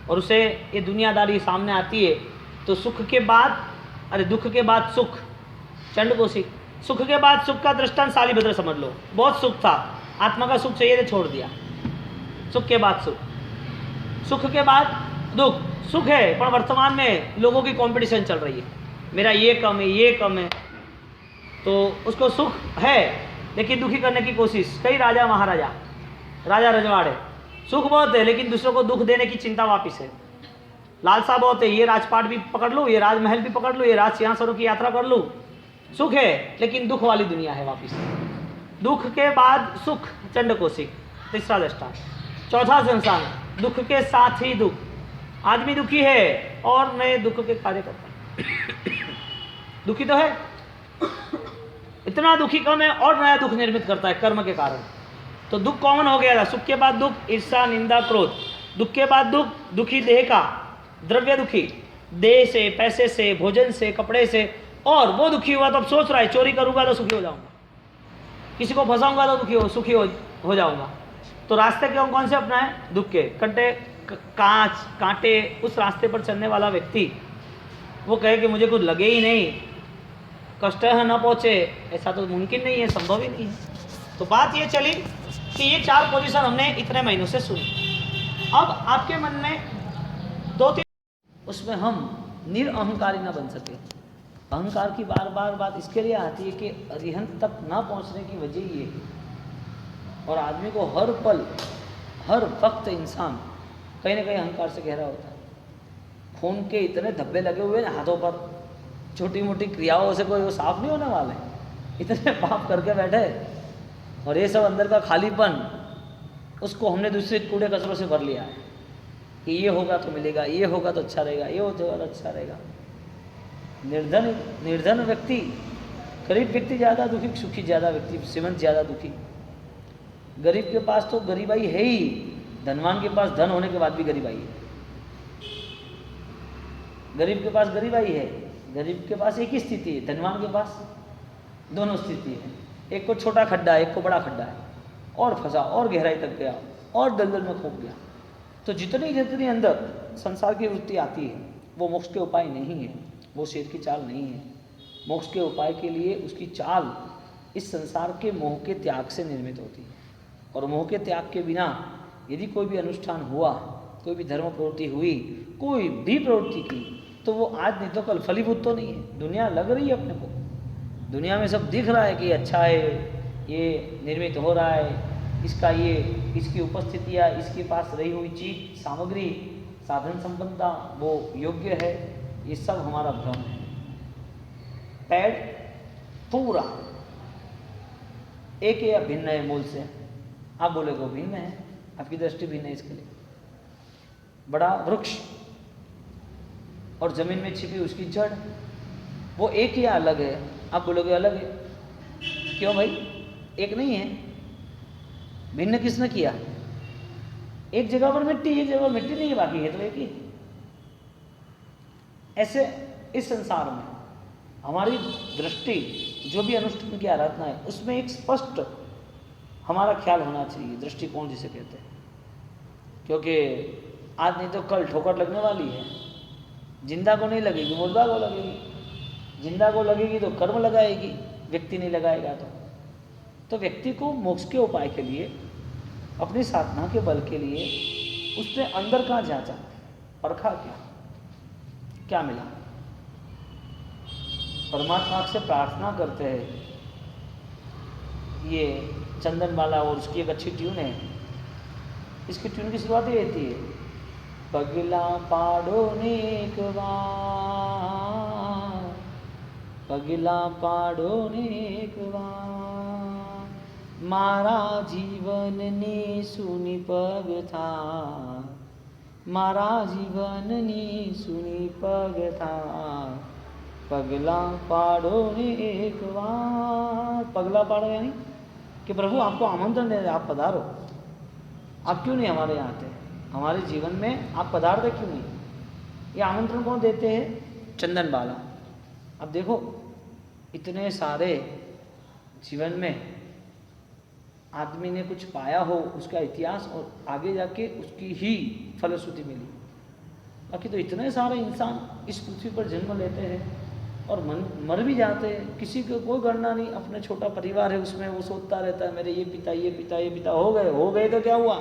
और उसे ये दुनियादारी सामने आती है तो सुख के बाद, अरे दुख के बाद सुख, चंडकोशी, सुख के बाद सुख का दृष्टांत शालिभद्र समझ लो। बहुत सुख था, आत्मा का सुख चाहिए तो छोड़ दिया, सुख के बाद सुख, सुख के बाद दुख। सुख है पर वर्तमान में लोगों की कंपटीशन चल रही है, मेरा ये कम है, ये कम है, तो उसको सुख है लेकिन दुखी करने की कोशिश। कई राजा महाराजा, राजा रजवाड़े, सुख बहुत है लेकिन दूसरों को दुख देने की चिंता वापिस है। लालसा बहुत है, ये राजपाट भी पकड़ लूँ, ये राजमहल भी पकड़ लूँ, ये राज सिंहासनों की यात्रा कर लूँ। सुख है लेकिन दुख वाली दुनिया है वापिस। दुख के बाद सुख, चंडकोशिक, तीसरा दृष्टांत। चौथा संसार, दुख के साथ ही दुख। आदमी दुखी है और नए दुख के कार्य करता है। दुखी तो है, इतना दुखी कम है और नया दुख निर्मित करता है कर्म के कारण। तो दुख कॉमन हो गया था, सुख के बाद दुख, ईर्षा, निंदा, क्रोध। दुख के बाद दुख, दुखी देह का, द्रव्य दुखी, देह से, पैसे से, भोजन से, कपड़े से। और वो दुखी हुआ तो अब सोच रहा है चोरी करूंगा तो सुखी हो जाऊंगा, किसी को फंसाऊंगा तो सुखी हो जाऊंगा। तो रास्ते क्यों कौन से अपना है? दुख के कंटे, कांटे, उस रास्ते पर चलने वाला व्यक्ति वो कहे कि मुझे कुछ लगे ही नहीं, कष्ट है न पहुंचे, ऐसा तो मुमकिन नहीं है, संभव ही नहीं है। तो बात ये चली कि ये चार पोजीशन हमने इतने महीनों से सुनी। अब आपके मन में दो तीन, उसमें हम निरअहंकारी ना बन सके। अहंकार की बार बार बात इसके लिए आती है कि अरिहंत तक ना पहुंचने की वजह ये, और आदमी को हर पल, हर वक्त इंसान कहीं ना कहीं अहंकार से घेरा होता है। खून के इतने धब्बे लगे हुए हैं हाथों पर, छोटी मोटी क्रियाओं से कोई वो साफ नहीं होने वाले, इतने पाप करके बैठे। और ये सब अंदर का खालीपन, उसको हमने दूसरे कूड़े कचरों से भर लिया है कि ये होगा तो मिलेगा, ये होगा तो अच्छा रहेगा, ये होगा तो अच्छा रहेगा। निर्धन व्यक्ति, गरीब व्यक्ति ज़्यादा दुखी, सुखी ज़्यादा व्यक्ति, श्रीमंत ज़्यादा दुखी। गरीब के पास तो गरीबाई है ही, धनवान के पास धन होने के बाद भी गरीबाई है। गरीब के पास गरीबाई है, गरीब के पास एक ही स्थिति है, धनवान के पास दोनों स्थिति है। एक को छोटा खड्डा है, एक को बड़ा खड्डा है, और फंसा और गहराई तक गया और दलदल में खो गया। तो जितनी जितनी अंदर संसार की वृत्ति आती है वो मोक्ष के उपाय नहीं है, वो शेर की चाल नहीं है। मोक्ष के उपाय के लिए उसकी चाल इस संसार के मोह के त्याग से निर्मित होती है। और मोह के त्याग के बिना यदि कोई भी अनुष्ठान हुआ, कोई भी धर्म प्रवृत्ति हुई, कोई भी प्रवृत्ति की, तो वो आज नहीं तो कल फलीभूत तो नहीं है। दुनिया लग रही है अपने को, दुनिया में सब दिख रहा है कि अच्छा है, ये निर्मित हो रहा है, इसका ये, इसकी उपस्थितियाँ, इसके पास रही हुई चीज, सामग्री, साधन संपन्नता वो योग्य है। ये सब हमारा भ्रम है। पैड पूरा एक या भिन्न है मूल से, आप बोलेगे भिन्न है, आपकी दृष्टि भिन्न है। इसके लिए बड़ा वृक्ष और जमीन में छिपी उसकी जड़, वो एक या अलग है, आप बोलोगे अलग है। क्यों भाई? एक नहीं है, भिन्न किसने किया? एक जगह पर मिट्टी, एक जगह पर मिट्टी नहीं है, बाकी है तो एक ही। ऐसे इस संसार में हमारी दृष्टि, जो भी अनुष्ठान की आराधना है, उसमें एक स्पष्ट हमारा ख्याल होना चाहिए, दृष्टिकोण जिसे कहते हैं। क्योंकि आज नहीं तो कल ठोकर लगने वाली है। जिंदा को नहीं लगेगी, मुर्दा को लगेगी। जिंदा को लगेगी तो कर्म लगाएगी, व्यक्ति नहीं लगाएगा तो व्यक्ति को मोक्ष के उपाय के लिए, अपनी साधना के बल के लिए उसने अंदर कहाँ जांचा, परखा क्या मिला। परमात्मा से प्रार्थना करते हैं। ये चंदनबाला और उसकी एक अच्छी ट्यून है। इसकी ट्यून की शुरुआत ये होती है, पगला पाड़ो नेक बार, पगला पाड़ो नेक बार, मारा जीवन ने सुनी पग था, मारा जीवन ने सुनी पग था, पगला पाड़ो नेक बार। पगला पाड़ो यानी कि प्रभु आपको आमंत्रण दे रहे, आप पधारो। आप क्यों नहीं हमारे यहाँ आते, हमारे जीवन में आप पधारते क्यों नहीं? ये आमंत्रण कौन देते हैं? चंदनबाला। अब देखो, इतने सारे जीवन में आदमी ने कुछ पाया हो, उसका इतिहास, और आगे जाके उसकी ही फलश्रुति मिली। बाकी तो इतने सारे इंसान इस पृथ्वी पर जन्म लेते हैं और मर भी जाते हैं। किसी को कोई गणना नहीं। अपने छोटा परिवार है, उसमें वो सोचता रहता है मेरे ये पिता हो गए तो क्या हुआ?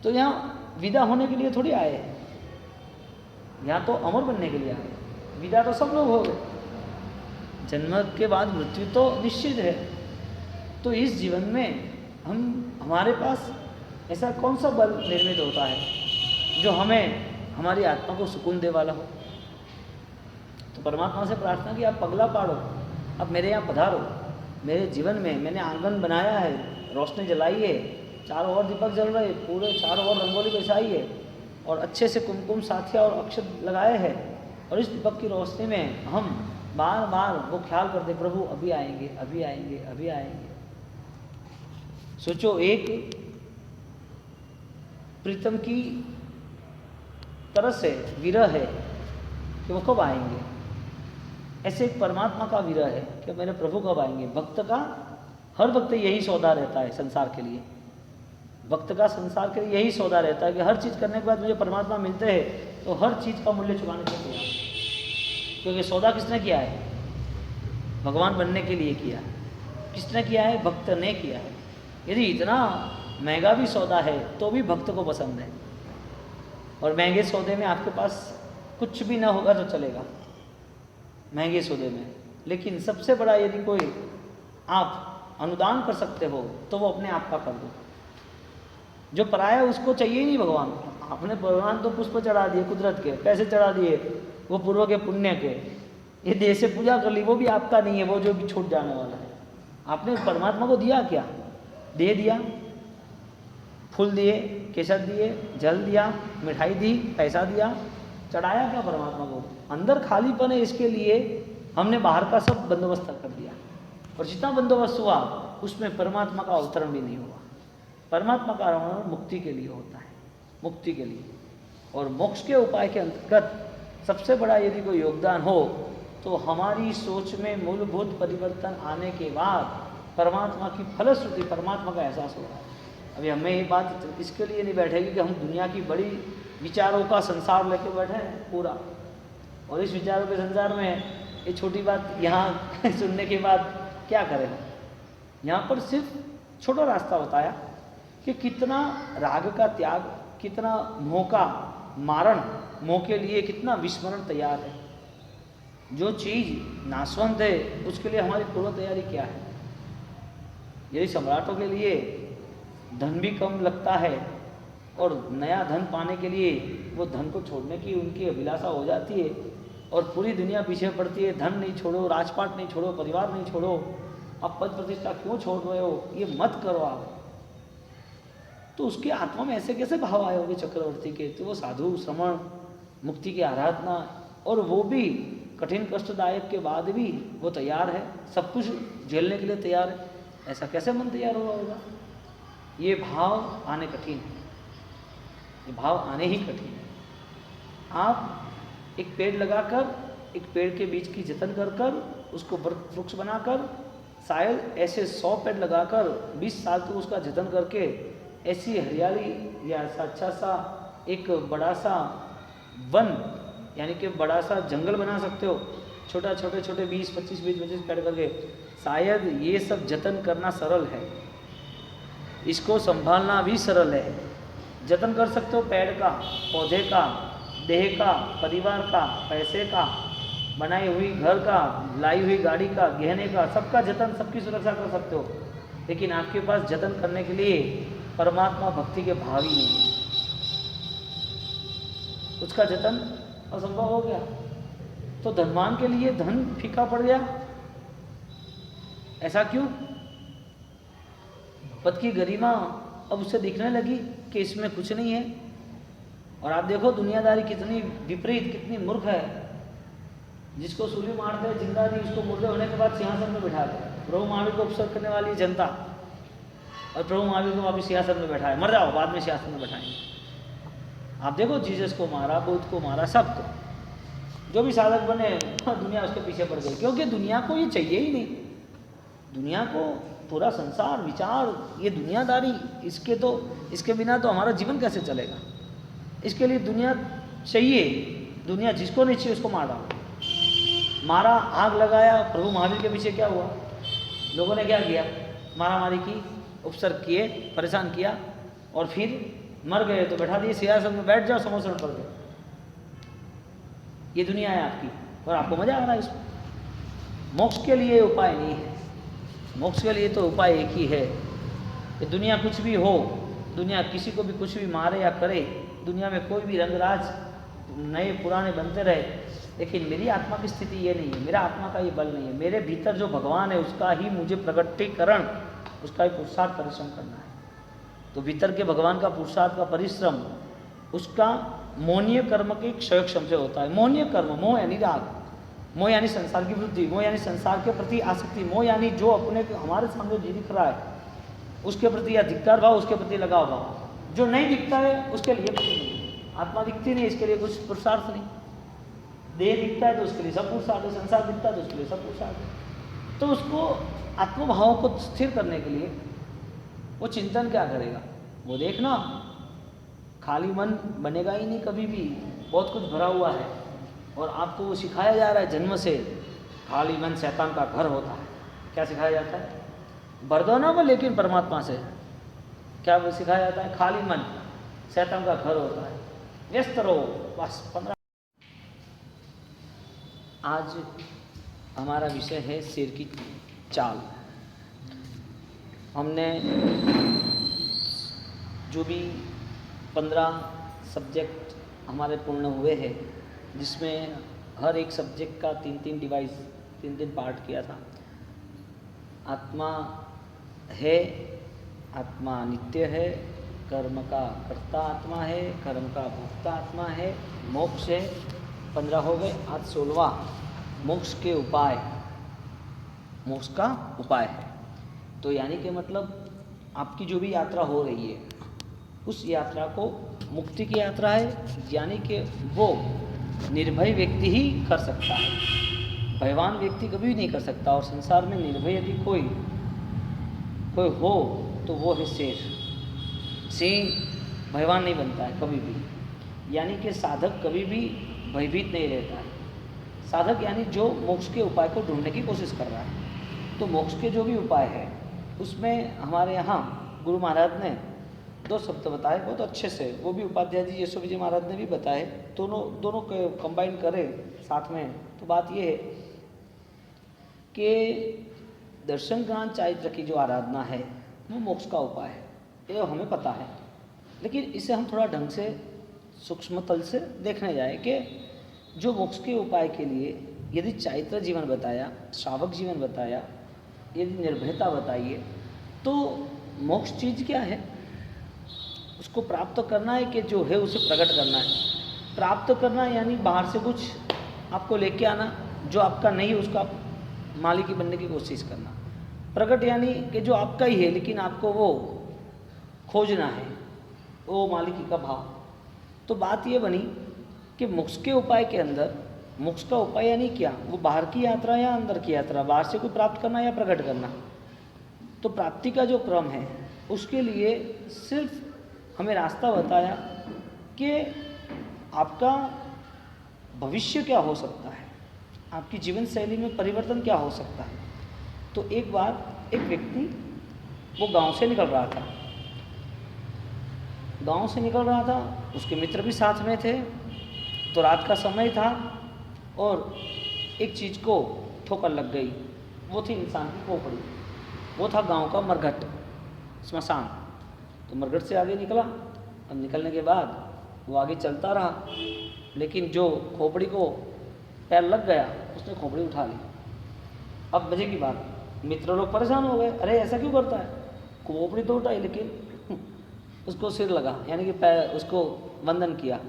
तो यहाँ विदा होने के लिए थोड़ी आए हैं, यहाँ तो अमर बनने के लिए आए। विदा तो सब लोग हो गए, जन्म के बाद मृत्यु तो निश्चित है। तो इस जीवन में हमारे पास ऐसा कौन सा बल निर्मित होता है जो हमें, हमारी आत्मा को सुकून दे वाला हो? तो परमात्मा से प्रार्थना की, आप पगला पाड़ो, अब मेरे यहाँ पधारो। मेरे जीवन में मैंने आंगन बनाया है, रोशनी जलाई है, चारों ओर दीपक जल रहे, पूरे चारों ओर रंगोली बिछाई है, और अच्छे से कुमकुम साथिया और अक्षत लगाए हैं, और इस दीपक की रोशनी में हम बार बार वो ख्याल करते, प्रभु अभी आएंगे, अभी आएंगे, अभी आएंगे। सोचो, एक प्रीतम की तरस है, विरह है कि वो कब आएंगे। ऐसे एक परमात्मा का विरह है कि मेरे प्रभु कब आएंगे। भक्त का, हर वक्त यही सौदा रहता है संसार के लिए। भक्त का संसार के लिए यही सौदा रहता है कि हर चीज़ करने के बाद मुझे परमात्मा मिलते हैं तो हर चीज़ का मूल्य चुकाने के लिए, क्योंकि सौदा किसने किया है? भगवान बनने के लिए किया। किसने किया है? भक्त ने किया है। यदि इतना महंगा भी सौदा है तो भी भक्त को पसंद है, और महंगे सौदे में आपके पास कुछ भी ना होगा तो चलेगा, महंगे सौदे में। लेकिन सबसे बड़ा यदि कोई आप अनुदान कर सकते हो तो वो अपने आप का कर दो। जो पराया उसको चाहिए ही नहीं भगवान। आपने भगवान तो पुष्प चढ़ा दिए, कुदरत के पैसे चढ़ा दिए, वो पूर्व के पुण्य के, ये देह से पूजा कर ली, वो भी आपका नहीं है, वो जो भी छूट जाने वाला है। आपने परमात्मा को दिया क्या? दे दिया, फूल दिए, केसर दिए, जल दिया, मिठाई दी, पैसा दिया, चढ़ाया क्या परमात्मा को? अंदर खालीपन है, इसके लिए हमने बाहर का सब बंदोबस्त कर दिया, और जितना बंदोबस्त हुआ उसमें परमात्मा का अवतरण भी नहीं हुआ। परमात्मा का अवतरण मुक्ति के लिए होता है, मुक्ति के लिए। और मोक्ष के उपाय के अंतर्गत सबसे बड़ा यदि कोई योगदान हो तो हमारी सोच में मूलभूत परिवर्तन आने के बाद परमात्मा की फलश्रुति, परमात्मा का एहसास होगा। अभी हमें ये बात इसके लिए नहीं बैठेगी कि हम दुनिया की बड़ी विचारों का संसार लेके बैठे हैं पूरा, और इस विचारों के संसार में ये छोटी बात यहाँ सुनने के बाद क्या करें। यहाँ पर सिर्फ छोटा रास्ता बताया कि कितना राग का त्याग, कितना मोह का मारण, मोह के लिए कितना विस्मरण तैयार है। जो चीज़ नाशवंत है उसके लिए हमारी पूर्व तैयारी क्या है। यदि सम्राटों के लिए धन भी कम लगता है और नया धन पाने के लिए वो धन को छोड़ने की उनकी अभिलाषा हो जाती है, और पूरी दुनिया पीछे पड़ती है, धन नहीं छोड़ो, राजपाट नहीं छोड़ो, परिवार नहीं छोड़ो, अब पद प्रतिष्ठा क्यों छोड़ रहे हो, ये मत करो आप। तो उसकी आत्मा में ऐसे कैसे भाव आए होंगे चक्रवर्ती के? तो वो साधु श्रवण, मुक्ति की आराधना, और वो भी कठिन कष्टदायक के बाद भी वो तैयार है, सब कुछ झेलने के लिए तैयार है। ऐसा कैसे मन तैयार हुआ होगा? ये भाव आने कठिन है, ये भाव आने ही कठिन है। आप एक पेड़ लगाकर, एक पेड़ के बीज की जतन कर कर उसको वृक्ष बनाकर, शायद ऐसे 100 पेड़ लगाकर 20 साल तक उसका जतन करके ऐसी हरियाली या ऐसा अच्छा सा एक बड़ा सा वन यानी कि बड़ा सा जंगल बना सकते हो, छोटा छोटे छोटे 20-25 पेड़ करके। शायद ये सब जतन करना सरल है, इसको संभालना भी सरल है। जतन कर सकते हो पेड़ का, पौधे का, देह का, परिवार का, पैसे का, बनाई हुई घर का, लाई हुई गाड़ी का, गहने का, सबका जतन, सबकी सुरक्षा कर सकते हो। लेकिन आपके पास जतन करने के लिए परमात्मा भक्ति के भाव ही नहीं है, उसका जतन असंभव हो गया। तो धनवान के लिए धन फीका पड़ गया। ऐसा क्यों? पद की गरिमा अब उसे दिखने लगी कि इसमें कुछ नहीं है। और आप देखो दुनियादारी कितनी विपरीत, कितनी मूर्ख है। जिसको सूली मारते हैं जिंदा नहीं, उसको मुर्दे होने के बाद सिंहासन में बिठा दे। प्रभु महावीर को उपसर्ग करने वाली जनता, और प्रभु महावीर को वापिस सिंहासन में बैठाए, मर जाओ बाद में सिंहासन में बैठाएंगे। आप देखो जीसस को मारा, बुद्ध को मारा, सबको, जो भी साधक बने दुनिया उसके पीछे पड़ गई, क्योंकि दुनिया को ये चाहिए ही नहीं। दुनिया को पूरा संसार विचार, ये दुनियादारी, इसके बिना तो हमारा जीवन कैसे चलेगा। इसके लिए दुनिया चाहिए। दुनिया जिसको नहीं चाहिए उसको मार डालो। मारा, आग लगाया। प्रभु महावीर के पीछे क्या हुआ? लोगों ने क्या किया? मारा मारी की, उपसर्ग किए, परेशान किया, और फिर मर गए तो बैठा दिए सिंहासन में, बैठ जाओ समोसन पर के। ये दुनिया है आपकी, और आपको मजा आ रहा है इसमें। मोक्ष के लिए उपाय नहीं है। मोक्ष के लिए तो उपाय एक ही है कि दुनिया कुछ भी हो, दुनिया किसी को भी कुछ भी मारे या करे, दुनिया में कोई भी रंगराज नए पुराने बनते रहे, लेकिन मेरी आत्मा की स्थिति ये नहीं है, मेरा आत्मा का ये बल नहीं है। मेरे भीतर जो भगवान है उसका ही मुझे प्रकटीकरण, उसका ही पुरुषार्थ परिश्रम करना है। तो भीतर के भगवान का पुरुषार्थ का परिश्रम, उसका मोहनीय कर्म के क्षयक्षम से होता है। मोहनीय कर्म, मोह यानी राग, मोह यानी संसार की वृद्धि, मोह यानी संसार के प्रति आसक्ति, मोह यानी जो अपने हमारे सामने जो दिख रहा है उसके प्रति या धिक्कार भाव, उसके प्रति लगाव भाव। जो नहीं दिखता है उसके लिए कुछ नहीं। आत्मा दिखती नहीं, इसके लिए कुछ पुरुषार्थ नहीं। देह दिखता है तो उसके लिए सब पुरुषार्थ है, संसार दिखता है तो उसके लिए सब पुरुषार्थ है। तो उसको आत्मभाव को स्थिर करने के लिए वो चिंतन क्या करेगा? वो देखना, खाली मन बनेगा ही नहीं कभी भी, बहुत कुछ भरा हुआ है। और आपको वो सिखाया जा रहा है जन्म से, खाली मन शैतान का घर होता है। क्या सिखाया जाता है? भर दो ना वो, लेकिन परमात्मा से क्या वो सिखाया जाता है? खाली मन शैतान का घर होता है, व्यस्त रहो बस। 15 आज हमारा विषय है शेर की चाल। हमने जो भी 15 सब्जेक्ट हमारे पूर्ण हुए हैं, जिसमें हर एक सब्जेक्ट का 3-3 डिवाइस, 3-3 पार्ट किया था। आत्मा है, आत्मा नित्य है, कर्म का कर्ता आत्मा है, कर्म का भोक्ता आत्मा है, मोक्ष है। 15 हो गए। आज 16वां मोक्ष के उपाय, मोक्ष का उपाय है। तो यानी कि मतलब आपकी जो भी यात्रा हो रही है, उस यात्रा को मुक्ति की यात्रा है, यानी कि वो निर्भय व्यक्ति ही कर सकता है, भयवान व्यक्ति कभी भी नहीं कर सकता। और संसार में निर्भय यदि कोई हो तो वो है शेर। सिंह भयवान नहीं बनता है कभी भी। यानी कि साधक कभी भी भयभीत नहीं रहता है। साधक यानी जो मोक्ष के उपाय को ढूंढने की कोशिश कर रहा है। तो मोक्ष के जो भी उपाय है उसमें हमारे यहाँ गुरु महाराज ने 2 शब्द बताए बहुत अच्छे से। वो भी उपाध्याय जी, यशोवी जी महाराज ने भी बताए। दोनों को कंबाइन करें साथ में तो बात ये है कि दर्शन ज्ञान चारित्र की जो आराधना है वो मोक्ष का उपाय है, ये हमें पता है। लेकिन इसे हम थोड़ा ढंग से सूक्ष्म तल से देखने जाए कि जो मोक्ष के उपाय के लिए यदि चारित्र जीवन बताया, श्रावक जीवन बताया, यदि निर्भयता बताइए, तो मोक्ष चीज़ क्या है? उसको प्राप्त करना है कि जो है उसे प्रकट करना है। प्राप्त करना यानी बाहर से कुछ आपको लेके आना, जो आपका नहीं है उसका मालिकी बनने की कोशिश करना। प्रकट यानी कि जो आपका ही है लेकिन आपको वो खोजना है, वो मालिकी का भाव। तो बात ये बनी कि मोक्ष के उपाय के अंदर, मोक्ष का उपाय यानी क्या? वो बाहर की यात्रा या अंदर की यात्रा, बाहर से कोई प्राप्त करना या प्रकट करना। तो प्राप्ति का जो क्रम है उसके लिए सिर्फ हमें रास्ता बताया कि आपका भविष्य क्या हो सकता है, आपकी जीवन शैली में परिवर्तन क्या हो सकता है। तो एक बार एक व्यक्ति वो गांव से निकल रहा था, उसके मित्र भी साथ में थे। तो रात का समय था और एक चीज़ को ठोकर लग गई, वो थी इंसान की खोपड़ी। वो था गांव का मरघट, स्मशान। तो मरघट से आगे निकला। अब निकलने के बाद वो आगे चलता रहा, लेकिन जो खोपड़ी को पैर लग गया उसने खोपड़ी उठा ली। अब मजे की बात, मित्र लोग परेशान हो गए, अरे ऐसा क्यों करता है, खोपड़ी तो उठाई लेकिन उसको सिर लगा, यानी कि पैर उसको वंदन किया।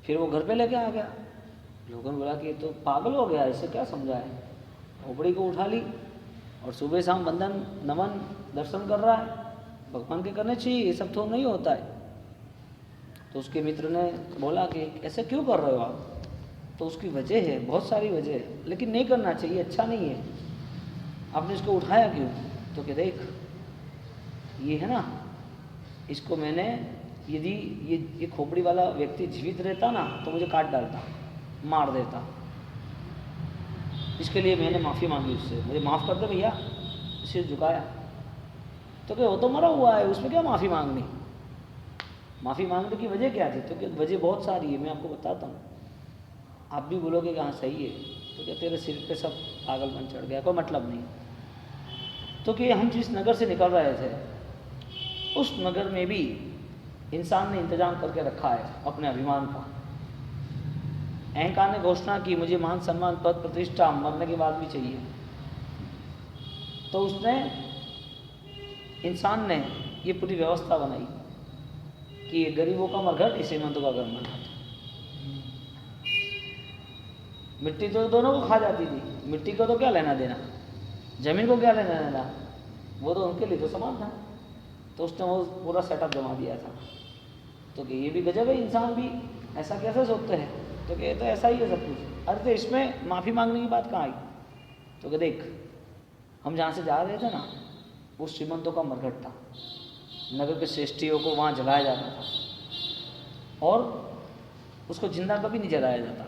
फिर वो घर पे लेके आ गया। लोगों ने बोला कि तो पागल हो गया, इससे क्या समझा है, खोपड़ी को उठा ली और सुबह शाम वंदन नमन दर्शन कर रहा है। भगवान के करने चाहिए, ये सब तो नहीं होता है। तो उसके मित्र ने बोला कि ऐसे क्यों कर रहे हो आप। तो उसकी वजह है, बहुत सारी वजह है, लेकिन नहीं करना चाहिए, अच्छा नहीं है। आपने इसको उठाया क्यों। तो कि देख ये है ना, इसको मैंने, यदि ये खोपड़ी वाला व्यक्ति जीवित रहता ना तो मुझे काट डालता, मार देता। इसके लिए मैंने माफ़ी मांगी उससे, मुझे माफ़ कर दे भैया। सिर झुकाया। तो क्या वो तो मरा हुआ है, उसमें क्या माफ़ी मांगनी। माफ़ी मांगने की वजह क्या थी। तो क्या वजह बहुत सारी है, मैं आपको बताता हूँ। आप भी बोलोगे कि हाँ सही है, तो क्या तेरे सिर पे सब पागलपन चढ़ गया, कोई मतलब नहीं। तो कि हम जिस नगर से निकल रहे थे उस नगर में भी इंसान ने इंतजाम करके रखा है अपने अभिमान का। अहंकार ने घोषणा की मुझे मान सम्मान पद प्रतिष्ठा मरने के बाद भी चाहिए। तो उसने, इंसान ने ये पूरी व्यवस्था बनाई कि ये गरीबों का मरघट, इस श्रीमंतों का घर बना। मिट्टी तो दोनों को खा जाती थी, मिट्टी को तो क्या लेना देना, जमीन को क्या लेना देना, वो तो उनके लिए तो समान था। तो उसने वो पूरा सेटअप जमा दिया था। तो कि ये भी गजब है, इंसान भी ऐसा कैसे सोचते हैं। तो कि तो ऐसा ही है सब कुछ। अरे तो इसमें माफ़ी मांगने की बात कहाँ आई। तो कि देख हम जहाँ से जा रहे थे ना, वो श्रीमंतों का मरघट था। नगर के श्रेष्ठियों को वहाँ जलाया जाता था और उसको जिंदा कभी नहीं जलाया जाता।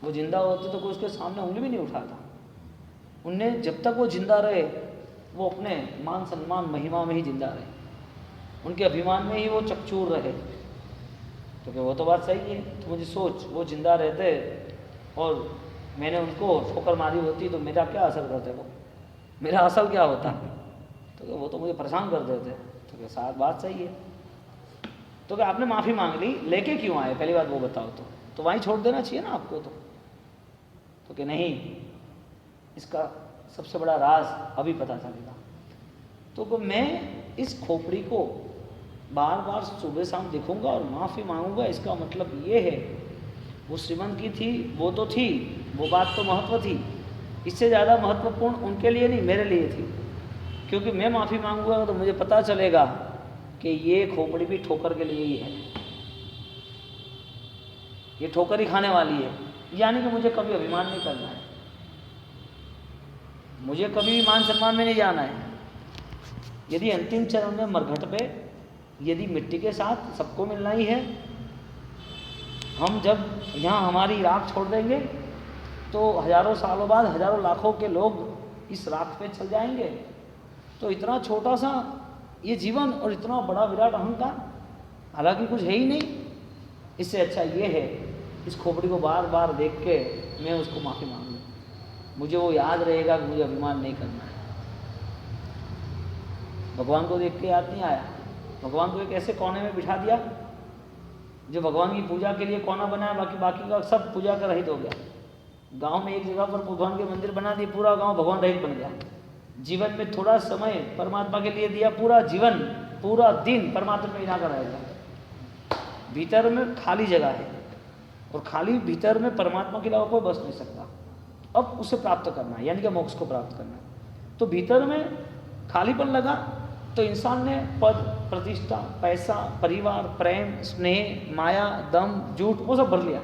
वो जिंदा होते तो कोई उसके सामने उंगली भी नहीं उठाता। उनने जब तक वो जिंदा रहे वो अपने मान सम्मान महिमा में ही जिंदा रहे, उनके अभिमान में ही वो चकचूर रहे। तो क्या वो तो बात सही है। तो मुझे सोच, वो जिंदा रहते और मैंने उनको ठोकर मारी होती तो मेरा क्या असर करते, वो मेरा असर क्या होता। तो क्या वो तो मुझे परेशान कर देते। तो क्या साथ बात सही है। तो क्या आपने माफ़ी मांग ली, लेके क्यों आए, पहली बात वो बताओ। तो वहीं छोड़ देना चाहिए ना आपको। तो कि नहीं, इसका सबसे बड़ा राज अभी पता चलेगा। तो मैं इस खोपड़ी को बार बार सुबह शाम देखूंगा और माफ़ी मांगूंगा, इसका मतलब ये है वो श्रीमंत की थी, वो तो थी, वो बात तो महत्व थी, इससे ज़्यादा महत्वपूर्ण उनके लिए नहीं मेरे लिए थी। क्योंकि मैं माफ़ी मांगूंगा तो मुझे पता चलेगा कि ये खोपड़ी भी ठोकर के लिए ही है, ये ठोकर ही खाने वाली है। यानी कि मुझे कभी अभिमान नहीं करना है, मुझे कभी भी मान सम्मान में नहीं जाना है। यदि अंतिम चरण में मरघट पे यदि मिट्टी के साथ सबको मिलना ही है, हम जब यहाँ हमारी राख छोड़ देंगे तो हजारों सालों बाद हजारों लाखों के लोग इस राख पे चल जाएंगे। तो इतना छोटा सा ये जीवन और इतना बड़ा विराट अहंकार, हालांकि कुछ है ही नहीं। इससे अच्छा ये है इस खोपड़ी को बार बार देख के मैं उसको माफ़ी मांग लूँ, मुझे वो याद रहेगा कि मुझे अभिमान नहीं करना है। भगवान को देख के याद नहीं आया, भगवान को एक ऐसे कोने में बिठा दिया जो भगवान की पूजा के लिए कोना बनाया, बाकी का सब पूजा का रहित हो गया। गांव में एक जगह पर भगवान के मंदिर बना दिए, पूरा गांव भगवान रहित बन गया। जीवन में थोड़ा समय परमात्मा के लिए दिया, पूरा जीवन पूरा दिन परमात्मा में लगा रहेगा। भीतर में खाली जगह है और खाली भीतर में परमात्मा के अलावा कोई बस नहीं सकता। अब उसे प्राप्त करना है, यानी कि मोक्ष को प्राप्त करना है। तो भीतर में खालीपन लगा तो इंसान ने पद प्रतिष्ठा पैसा परिवार प्रेम स्नेह माया दम झूठ वो सब भर लिया।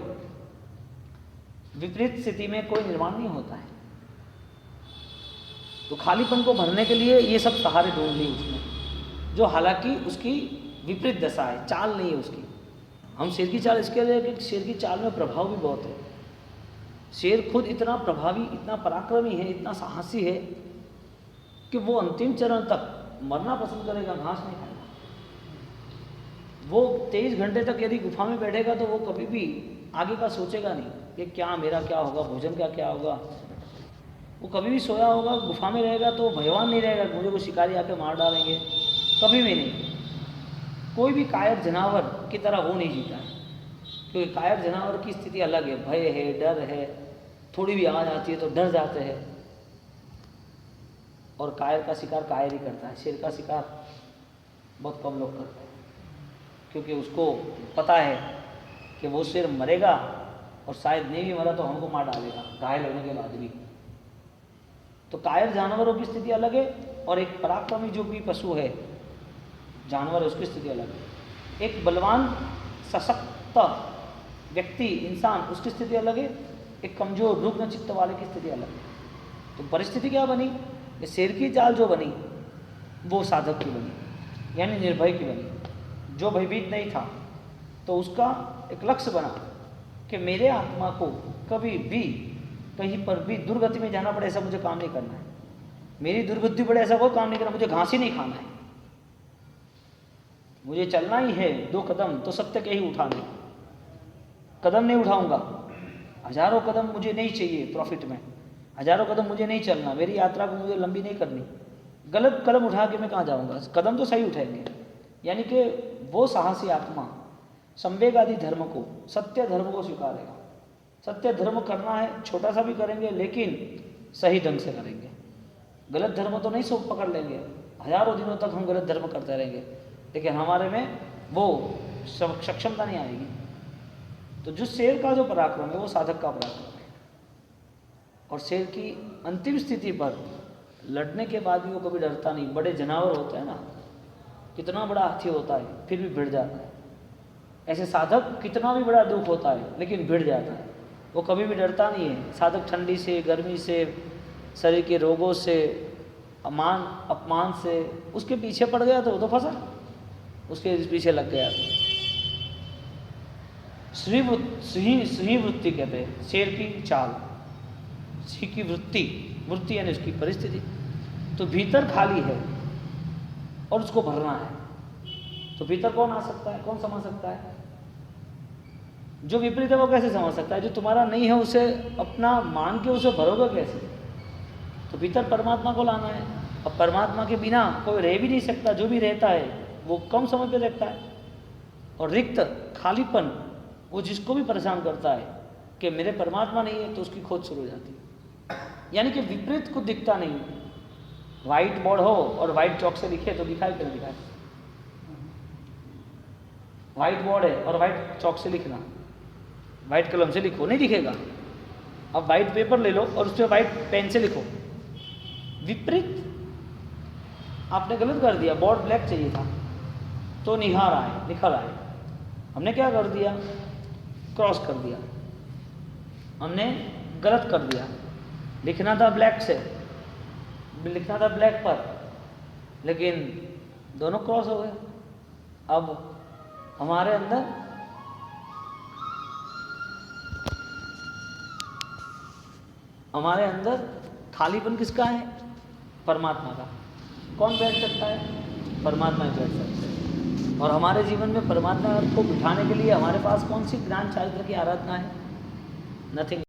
विपरीत स्थिति में कोई निर्माण नहीं होता है। तो खालीपन को भरने के लिए ये सब सहारे ढूंढ लिए उसने।
जो हालांकि उसकी विपरीत दशा है, चाल नहीं है उसकी। हम शेर की चाल इसके लिए कि शेर की चाल में प्रभाव भी बहुत है। शेर खुद इतना प्रभावी, इतना पराक्रमी है, इतना साहसी है कि वो अंतिम चरण तक मरना पसंद करेगा, घास नहीं खाएगा। वो 23 घंटे तक यदि गुफा में बैठेगा तो वो कभी भी आगे का सोचेगा नहीं कि क्या मेरा क्या होगा, भोजन का क्या होगा। वो कभी भी सोया होगा, गुफा में रहेगा तो भयवान नहीं रहेगा मुझे कोई शिकारी आके मार डालेंगे, कभी भी नहीं। कोई भी कायर जानवर की तरह वो नहीं जीता है, क्योंकि कायर जानवर की स्थिति अलग है, भय है, डर है, थोड़ी भी आवाज़ आती है तो डर जाते हैं। और कायर का शिकार कायर ही करता है, शेर का शिकार बहुत कम लोग करते हैं, क्योंकि उसको पता है कि वो शेर मरेगा और शायद नहीं भी मरा तो हमको मार डालेगा घायल होने के बाद भी। तो कायर जानवरों की स्थिति अलग है, और एक पराक्रमी जो भी पशु है, जानवर है, उसकी स्थिति अलग है। एक बलवान सशक्त व्यक्ति, इंसान, उसकी स्थिति अलग है। एक कमजोर रुग्ण चित्त वाले की स्थिति अलग है। तो परिस्थिति क्या बनी? ये शेर की चाल जो बनी वो साधक की बनी, यानी निर्भय की बनी। जो भयभीत नहीं था तो उसका एक लक्ष्य बना कि मेरे आत्मा को कभी भी कहीं पर भी दुर्गति में जाना पड़े ऐसा मुझे काम नहीं करना है। मेरी दुर्बुद्धि पड़े ऐसा कोई काम नहीं करना, मुझे घास ही नहीं खाना है। मुझे चलना ही है 2 कदम तो सत्य के ही उठाने, कदम नहीं उठाऊंगा। हजारों कदम मुझे नहीं चाहिए प्रॉफिट में, हजारों कदम मुझे नहीं चलना, मेरी यात्रा को मुझे लंबी नहीं करनी। गलत कदम उठा के मैं कहाँ जाऊँगा, कदम तो सही उठाएंगे। यानी कि वो साहसी आत्मा संवेग आदि धर्म को, सत्य धर्म को स्वीकारेगा। सत्य धर्म करना है, छोटा सा भी करेंगे लेकिन सही ढंग से करेंगे। गलत धर्म तो नहीं सब पकड़ लेंगे, हजारों दिनों तक हम गलत धर्म करते रहेंगे लेकिन हमारे में वो सक्षमता नहीं आएगी। तो जो शेर का जो पराक्रम है वो साधक का पराक्रम है। और शेर की अंतिम स्थिति पर लड़ने के बाद भी वो कभी डरता नहीं। बड़े जानवर होते हैं ना, कितना बड़ा हाथी होता है फिर भी भिड़ जाता है। ऐसे साधक कितना भी बड़ा दुख होता है लेकिन भिड़ जाता है, वो कभी भी डरता नहीं है। साधक ठंडी से, गर्मी से, शरीर के रोगों से, अपमान से उसके पीछे पड़ गया तो वो तो फंसा, उसके पीछे लग गया तो। सिंह वृत्ति कहते हैं शेर की चाल, सिंह की वृत्ति यानी उसकी परिस्थिति। तो भीतर खाली है और उसको भरना है, तो भीतर कौन आ सकता है, कौन समा सकता है? जो विपरीत है वो कैसे समझ सकता है? जो तुम्हारा नहीं है उसे अपना मान के उसे भरोगे कैसे? तो भीतर परमात्मा को लाना है। अब परमात्मा के बिना कोई रह भी नहीं सकता, जो भी रहता है वो कम समय पे रहता है। और रिक्त खालीपन वो जिसको भी परेशान करता है कि मेरे परमात्मा नहीं है, तो उसकी खोज शुरू हो जाती है। यानी कि विपरीत को दिखता नहीं। व्हाइट बोर्ड हो और व्हाइट चौक से लिखे तो दिखाई क्यों दिखाए? व्हाइट बोर्ड है और व्हाइट चौक से लिखना, व्हाइट कलम से लिखो, नहीं दिखेगा। अब व्हाइट पेपर ले लो और उस पर व्हाइट पेन से लिखो, विपरीत। आपने गलत कर दिया, बोर्ड ब्लैक चाहिए था तो निहार आए, निखर आए। हमने क्या कर दिया? क्रॉस कर दिया, हमने गलत कर दिया। लिखना था ब्लैक से, लिखना था ब्लैक पर, लेकिन दोनों क्रॉस हो गए। अब हमारे अंदर खालीपन किसका है? परमात्मा का। कौन बैठ सकता है? परमात्मा ही बैठ सकता है। और हमारे जीवन में परमात्मा को बिठाने के लिए हमारे पास कौन सी ज्ञान चारित्र की आराधना है? नथिंग।